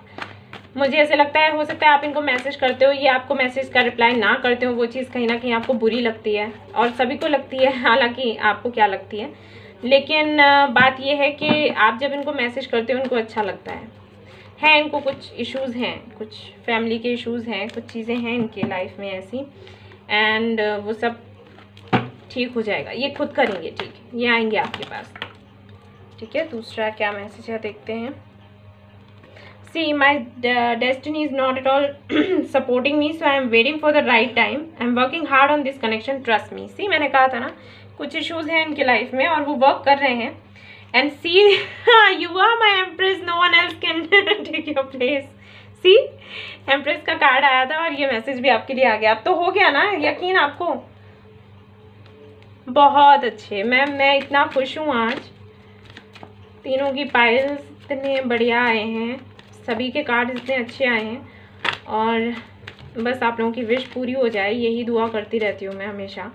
Speaker 1: मुझे ऐसे लगता है, हो सकता है आप इनको मैसेज करते हो, ये आपको मैसेज का रिप्लाई ना करते हो। वो चीज़ कहीं ना कहीं आपको बुरी लगती है और सभी को लगती है, हालांकि आपको क्या लगती है, लेकिन बात ये है कि आप जब इनको मैसेज करते हो उनको अच्छा लगता है। इनको कुछ इश्यूज़ हैं, कुछ फैमिली के इश्यूज़ हैं, कुछ चीज़ें हैं इनके लाइफ में ऐसी, एंड वो सब ठीक हो जाएगा, ये खुद करेंगे, ठीक है। ये आएंगे आपके पास, ठीक है। दूसरा क्या मैसेज है देखते हैं। See, my destiny is not at all supporting me, so I am waiting for the right time. I am working hard on this connection. Trust me. See, मैंने कहा था ना कुछ इश्यूज हैं इनके लाइफ में और वो वर्क कर रहे हैं। And see, you are my empress. No one else can take your place. See, empress का कार्ड आया था और ये मैसेज भी आपके लिए आ गया। अब तो हो गया ना यकीन आपको? बहुत अच्छे, मैं इतना खुश हूँ आज। तीनों की पाइल्स इतने बढ़िया आए हैं, सभी के कार्ड इतने अच्छे आए हैं और बस आप लोगों की विश पूरी हो जाए, यही दुआ करती रहती हूँ मैं हमेशा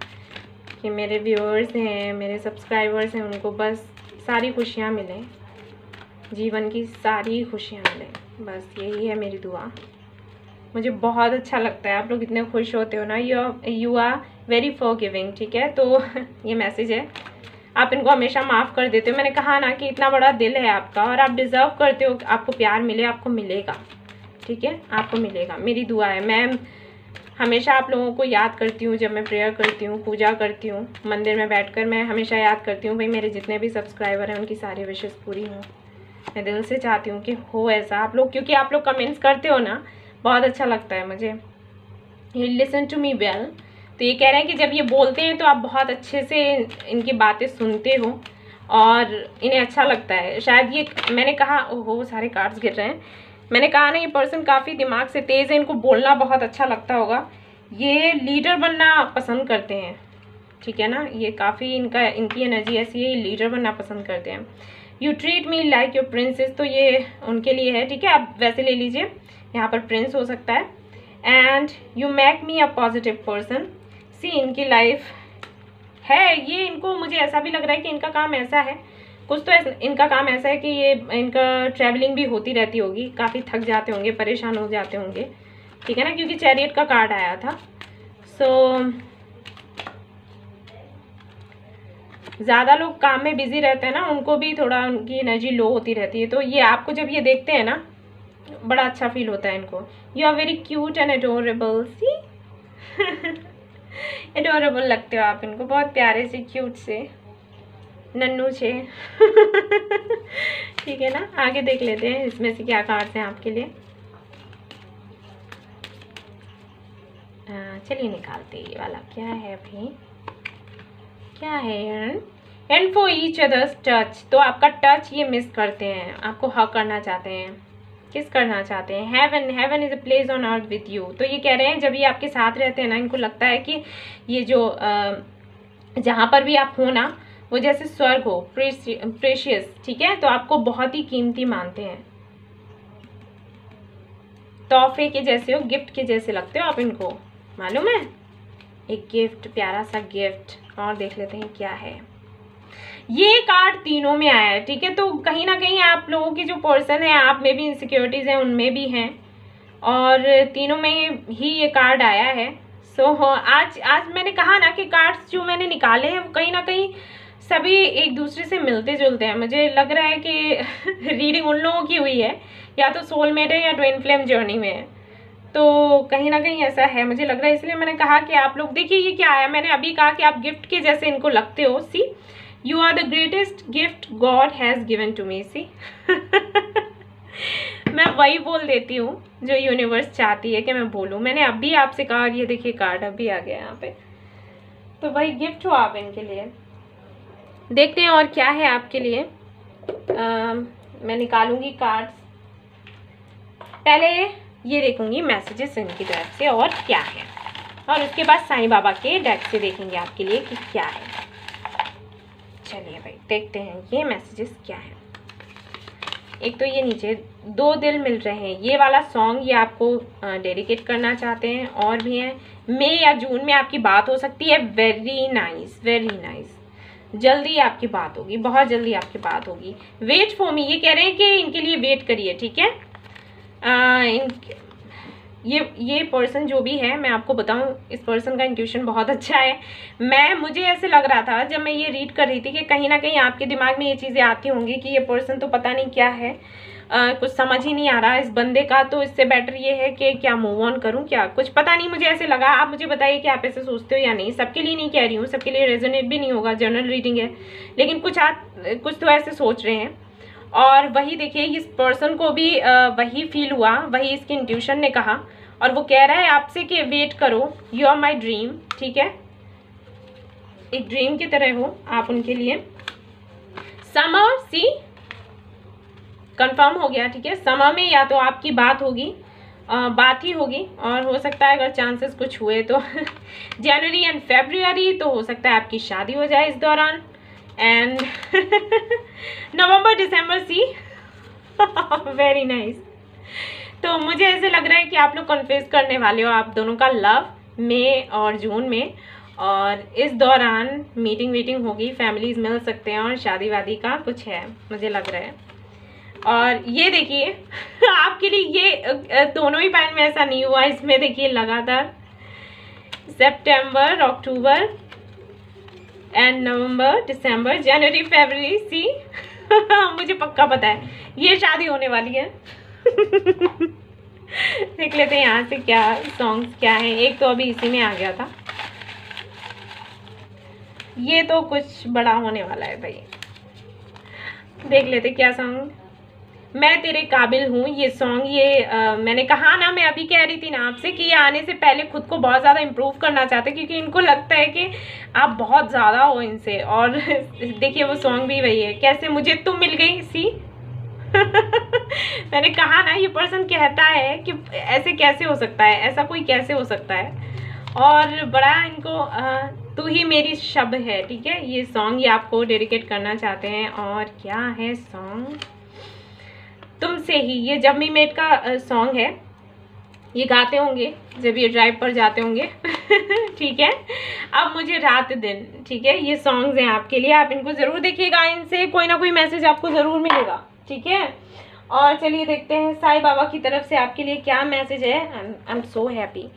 Speaker 1: कि मेरे व्यूअर्स हैं, मेरे सब्सक्राइबर्स हैं, उनको बस सारी खुशियाँ मिलें, जीवन की सारी खुशियाँ मिलें, बस यही है मेरी दुआ। मुझे बहुत अच्छा लगता है आप लोग इतने खुश होते हो ना, यू आर वेरी फॉरगिविंग, ठीक है। तो ये मैसेज है, आप इनको हमेशा माफ़ कर देते हो। मैंने कहा ना कि इतना बड़ा दिल है आपका और आप डिज़र्व करते हो, आपको प्यार मिले, आपको मिलेगा, ठीक है, आपको मिलेगा, मेरी दुआ है। मैं हमेशा आप लोगों को याद करती हूँ, जब मैं प्रेयर करती हूँ, पूजा करती हूँ, मंदिर में बैठकर मैं हमेशा याद करती हूँ भाई मेरे जितने भी सब्सक्राइबर हैं उनकी सारी विशेज़ पूरी हों। मैं दिल से चाहती हूँ कि हो ऐसा आप लोग, क्योंकि आप लोग कमेंट्स करते हो ना, बहुत अच्छा लगता है मुझे। You listen to me well, तो ये कह रहे हैं कि जब ये बोलते हैं तो आप बहुत अच्छे से इनकी बातें सुनते हो और इन्हें अच्छा लगता है। शायद ये, मैंने कहा, ओहो सारे कार्ड्स गिर रहे हैं, मैंने कहा ना ये पर्सन काफ़ी दिमाग से तेज़ है, इनको बोलना बहुत अच्छा लगता होगा, ये लीडर बनना पसंद करते हैं, ठीक है ना। ये काफ़ी इनकी एनर्जी ऐसी है, ये लीडर बनना पसंद करते हैं। You treat me like your princess, तो ये उनके लिए है, ठीक है। आप वैसे ले लीजिए, यहाँ पर प्रिंस हो सकता है। And you make me a positive person, see इनकी लाइफ है ये, इनको मुझे ऐसा भी लग रहा है कि इनका काम ऐसा है, कुछ तो इनका काम ऐसा है कि ये इनका ट्रैवलिंग भी होती रहती होगी, काफ़ी थक जाते होंगे, परेशान हो जाते होंगे, ठीक है ना, क्योंकि चैरियट का कार्ड आया था। सो ज़्यादा लोग काम में बिजी रहते हैं ना, उनको भी थोड़ा उनकी एनर्जी लो होती रहती है, तो ये आपको जब ये देखते हैं ना बड़ा अच्छा फील होता है इनको। You are very cute and adorable, see adorable लगते हो आप इनको, बहुत प्यारे से, क्यूट से, नन्नू से ठीक है ना। आगे देख लेते हैं इसमें से क्या कार्ड्स हैं आपके लिए। चलिए निकालते हैं ये वाला, क्या है भाई, क्या है। And for each others touch, तो आपका टच ये मिस करते हैं, आपको हक करना चाहते हैं, किस करना चाहते हैं। Heaven is a place on earth with you, तो ये कह रहे हैं जब ये आपके साथ रहते हैं ना, इनको लगता है कि ये जो जहाँ पर भी आप हो ना, वो जैसे स्वर्ग हो, प्रेशियस, ठीक है। तो आपको बहुत ही कीमती मानते हैं, तोहफे के जैसे हो, गिफ्ट के जैसे लगते हो आप इनको, मालूम है, एक गिफ्ट, प्यारा सा गिफ्ट। और देख लेते हैं क्या है। ये कार्ड तीनों में आया है, ठीक है। तो कहीं ना कहीं आप लोगों की जो पर्सन है, आप में भी इनसिक्योरिटीज़ हैं, उनमें भी हैं, और तीनों में ही ये कार्ड आया है। सो आज मैंने कहा ना कि कार्ड्स जो मैंने निकाले हैं वो कहीं ना कहीं सभी एक दूसरे से मिलते जुलते हैं। मुझे लग रहा है कि रीडिंग उन लोगों की हुई है, या तो सोलमेट है या ट्विन फ्लेम जर्नी में है, तो कहीं ना कहीं ऐसा है मुझे लग रहा है। इसलिए मैंने कहा कि आप लोग देखिए ये क्या आया, मैंने अभी कहा कि आप गिफ्ट के जैसे इनको लगते हो, see you are the greatest gift God has given to me. See मैं वही बोल देती हूँ जो यूनिवर्स चाहती है कि मैं बोलूँ। मैंने अभी आपसे कहा, और ये देखिए कार्ड अभी आ गया यहाँ पे, तो वही गिफ्ट हो आप इनके लिए। देखते हैं और क्या है आपके लिए। मैं निकालूंगी कार्ड्स, पहले ये देखूंगी मैसेजेस इनकी तरफ से और क्या है, और उसके बाद साईं बाबा के डेक से देखेंगे आपके लिए कि क्या है। चलिए भाई देखते हैं ये मैसेजेस क्या है। एक तो ये नीचे 2 दिल मिल रहे हैं, ये वाला सॉन्ग ये आपको डेडिकेट करना चाहते हैं, और भी हैं मई या जून में आपकी बात हो सकती है। वेरी नाइस, वेरी नाइस, जल्दी आपकी बात होगी, बहुत जल्दी आपकी बात होगी। वेट फॉर मी, ये कह रहे हैं कि इनके लिए वेट करिए, ठीक है। ये पर्सन जो भी है, मैं आपको बताऊं, इस पर्सन का इंट्यूशन बहुत अच्छा है। मुझे ऐसे लग रहा था जब मैं ये रीड कर रही थी कि कहीं ना कहीं आपके दिमाग में ये चीज़ें आती होंगी कि ये पर्सन तो पता नहीं क्या है, कुछ समझ ही नहीं आ रहा इस बंदे का, तो इससे बेटर ये है कि क्या मूव ऑन करूं, क्या कुछ पता नहीं, मुझे ऐसे लगा। आप मुझे बताइए कि आप ऐसे सोचते हो या नहीं। सबके लिए नहीं कह रही हूँ, सबके लिए रेजोनेट भी नहीं होगा, जनरल रीडिंग है, लेकिन कुछ तो ऐसे सोच रहे हैं। और वही देखिए इस पर्सन को भी वही फील हुआ, वही इसके इंट्यूशन ने कहा, और वो कह रहा है आपसे कि वेट करो, यू आर माई ड्रीम, ठीक है, एक ड्रीम की तरह हो आप उनके लिए। समर, सी कंफर्म हो गया, ठीक है। समर में या तो आपकी बात होगी, बात ही होगी, और हो सकता है अगर चांसेस कुछ हुए तो जनवरी एंड फरवरी, तो हो सकता है आपकी शादी हो जाए इस दौरान। And November December, see very nice. तो मुझे ऐसे लग रहा है कि आप लोग कन्फेस करने वाले हो आप दोनों का लव मई और जून में, और इस दौरान मीटिंग होगी, फैमिलीज मिल सकते हैं, और शादी वादी का कुछ है मुझे लग रहा है। और ये देखिए आपके लिए ये दोनों ही पाइल में ऐसा नहीं हुआ, इसमें देखिए लगातार सितंबर, अक्टूबर एंड नवंबर, दिसंबर, जनवरी, फरवरी, सी मुझे पक्का पता है ये शादी होने वाली है। देख लेते हैं यहाँ से क्या सॉन्ग्स क्या है। एक तो अभी इसी में आ गया था, ये तो कुछ बड़ा होने वाला है भाई। देख लेते क्या सॉन्ग। मैं तेरे काबिल हूँ, ये सॉन्ग, ये मैंने कहा ना, मैं अभी कह रही थी ना आपसे कि ये आने से पहले खुद को बहुत ज़्यादा इम्प्रूव करना चाहते हैं, क्योंकि इनको लगता है कि आप बहुत ज़्यादा हो इनसे। और देखिए वो सॉन्ग भी वही है, कैसे मुझे तुम मिल गई, सी मैंने कहा ना, ये पर्सन कहता है कि ऐसे कैसे हो सकता है, ऐसा कोई कैसे हो सकता है। और बड़ा इनको तू ही मेरी शब है, ठीक है, ये सॉन्ग ये आपको डेडिकेट करना चाहते हैं। और क्या है सॉन्ग, तुमसे ही, ये जब मी मेट का सॉन्ग है, ये गाते होंगे जब ये ड्राइव पर जाते होंगे ठीक है। अब मुझे रात दिन, ठीक है, ये सॉन्ग्स हैं आपके लिए, आप इनको ज़रूर देखिएगा, इनसे कोई ना कोई मैसेज आपको ज़रूर मिलेगा, ठीक है। और चलिए देखते हैं साईं बाबा की तरफ से आपके लिए क्या मैसेज है। आई एम सो हैप्पी,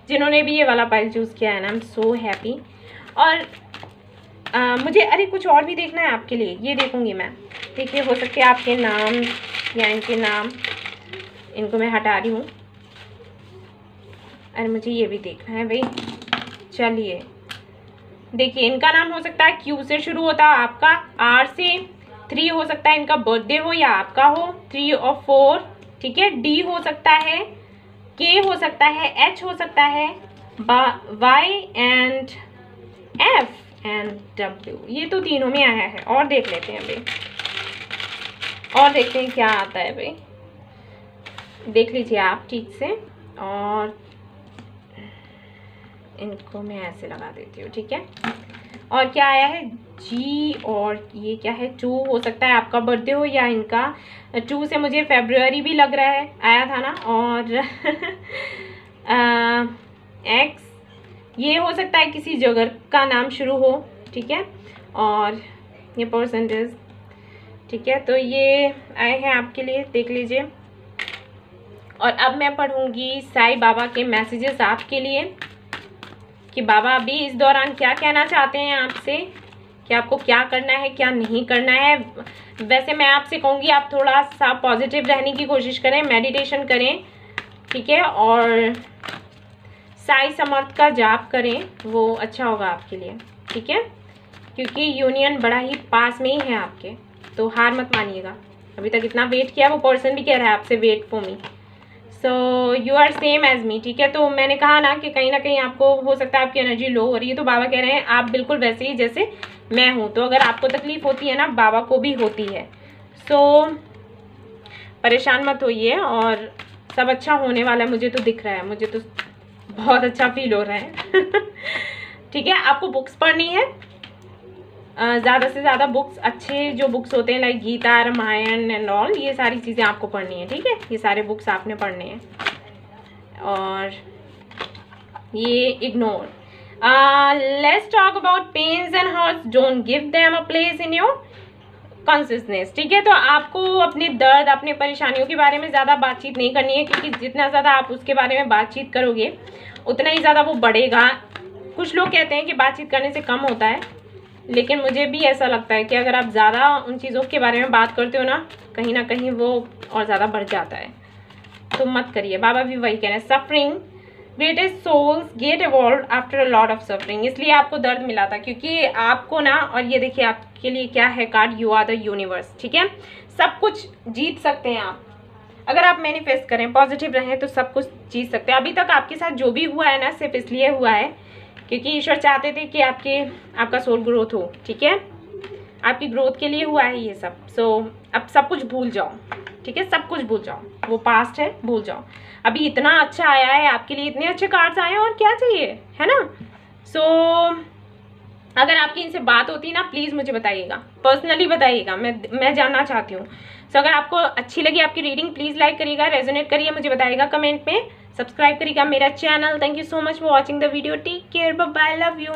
Speaker 1: जिन्होंने भी ये वाला पाइल चूज़ किया है ना, आई एम सो हैप्पी। और मुझे अरे कुछ और भी देखना है आपके लिए, ये देखूंगी मैं। देखिए हो सकते हैं आपके नाम या इनके नाम, इनको मैं हटा रही हूँ। अरे मुझे ये भी देखना है भाई। चलिए देखिए, इनका नाम हो सकता है क्यू से शुरू होता है, आपका आर से, 3 हो सकता है इनका बर्थडे हो या आपका हो, 3 और 4, ठीक है। डी हो सकता है, के हो सकता है, एच हो सकता है, Y and F and W, ये तो तीनों में आया है। और देख लेते हैं भाई, और देखते हैं क्या आता है भाई, देख लीजिए आप ठीक से। और इनको मैं ऐसे लगा देती हूँ, ठीक है। और क्या आया है, जी, और ये क्या है, 2 हो सकता है आपका बर्थडे हो या इनका, 2 से मुझे फरवरी भी लग रहा है, आया था ना। और एक्स, ये हो सकता है किसी जगह का नाम शुरू हो, ठीक है। और ये परसेंटेज, ठीक है। तो ये आए हैं आपके लिए, देख लीजिए। और अब मैं पढ़ूंगी साईं बाबा के मैसेजेस आपके लिए, कि बाबा अभी इस दौरान क्या कहना चाहते हैं आपसे, कि आपको क्या करना है क्या नहीं करना है। वैसे मैं आपसे कहूँगी आप थोड़ा सा पॉजिटिव रहने की कोशिश करें, मेडिटेशन करें, ठीक है, और साईं समर्थ का जाप करें, वो अच्छा होगा आपके लिए, ठीक है। क्योंकि यूनियन बड़ा ही पास में ही है आपके, तो हार मत मानिएगा। अभी तक इतना वेट किया, वो पर्सन भी कह रहा है आपसे wait for me, so you are same age me, ठीक है। तो मैंने कहा ना कि कहीं ना कहीं आपको हो सकता है आपकी एनर्जी लो हो रही है, तो बाबा कह रहे हैं आप बिल्कुल वैसे ही जैसे मैं हूँ। तो अगर आपको तकलीफ होती है ना, बाबा को भी होती है, सो परेशान मत होइए और सब अच्छा होने वाला है। मुझे तो दिख रहा है, मुझे तो बहुत अच्छा फील हो रहा है ठीक है। आपको बुक्स पढ़नी है, ज़्यादा से ज़्यादा बुक्स, अच्छे जो बुक्स होते हैं like Gita, Ramayana and all, ये सारी चीज़ें आपको पढ़नी है, ठीक है। ये सारे बुक्स आपने पढ़ने हैं और ये ignore. Let's talk about pains and hurts, don't give them a place in your consciousness, ठीक है। तो आपको अपने दर्द, अपने परेशानियों के बारे में ज़्यादा बातचीत नहीं करनी है, क्योंकि जितना ज़्यादा आप उसके बारे में बातचीत करोगे उतना ही ज़्यादा वो बढ़ेगा। कुछ लोग कहते हैं कि बातचीत करने से कम होता है, लेकिन मुझे भी ऐसा लगता है कि अगर आप ज़्यादा उन चीज़ों के बारे में बात करते हो ना कहीं वो और ज़्यादा बढ़ जाता है, तो मत करिए। बाबा भी वही कह रहे हैं, suffering greatest souls get evolve after a lot of suffering. इसलिए आपको दर्द मिला था, क्योंकि आपको ना, और ये देखिए आपके लिए क्या है card, you are the universe, ठीक है। सब कुछ जीत सकते हैं आप, अगर आप मैनिफेस्ट करें, पॉजिटिव रहें, तो सब कुछ जीत सकते हैं। अभी तक आपके साथ जो भी हुआ है ना, सिर्फ इसलिए हुआ है क्योंकि ईश्वर चाहते थे कि आपका सोल ग्रोथ हो, ठीक है। आपकी ग्रोथ के लिए हुआ है ये सब। सो अब सब कुछ भूल जाओ, ठीक है, सब कुछ भूल जाओ, वो पास्ट है, भूल जाओ। अभी इतना अच्छा आया है आपके लिए, इतने अच्छे कार्ड्स आए हैं, और क्या चाहिए, है ना। सो अगर आपकी इनसे बात होती है ना, प्लीज़ मुझे बताइएगा, पर्सनली बताइएगा, मैं जानना चाहती हूँ। सो अगर आपको अच्छी लगी आपकी रीडिंग, प्लीज़ लाइक करिएगा, रेजोनेट करिए, मुझे बताइएगा कमेंट में, सब्सक्राइब करिएगा मेरा channel. Thank you so much for watching the video, take care, bye bye, love you.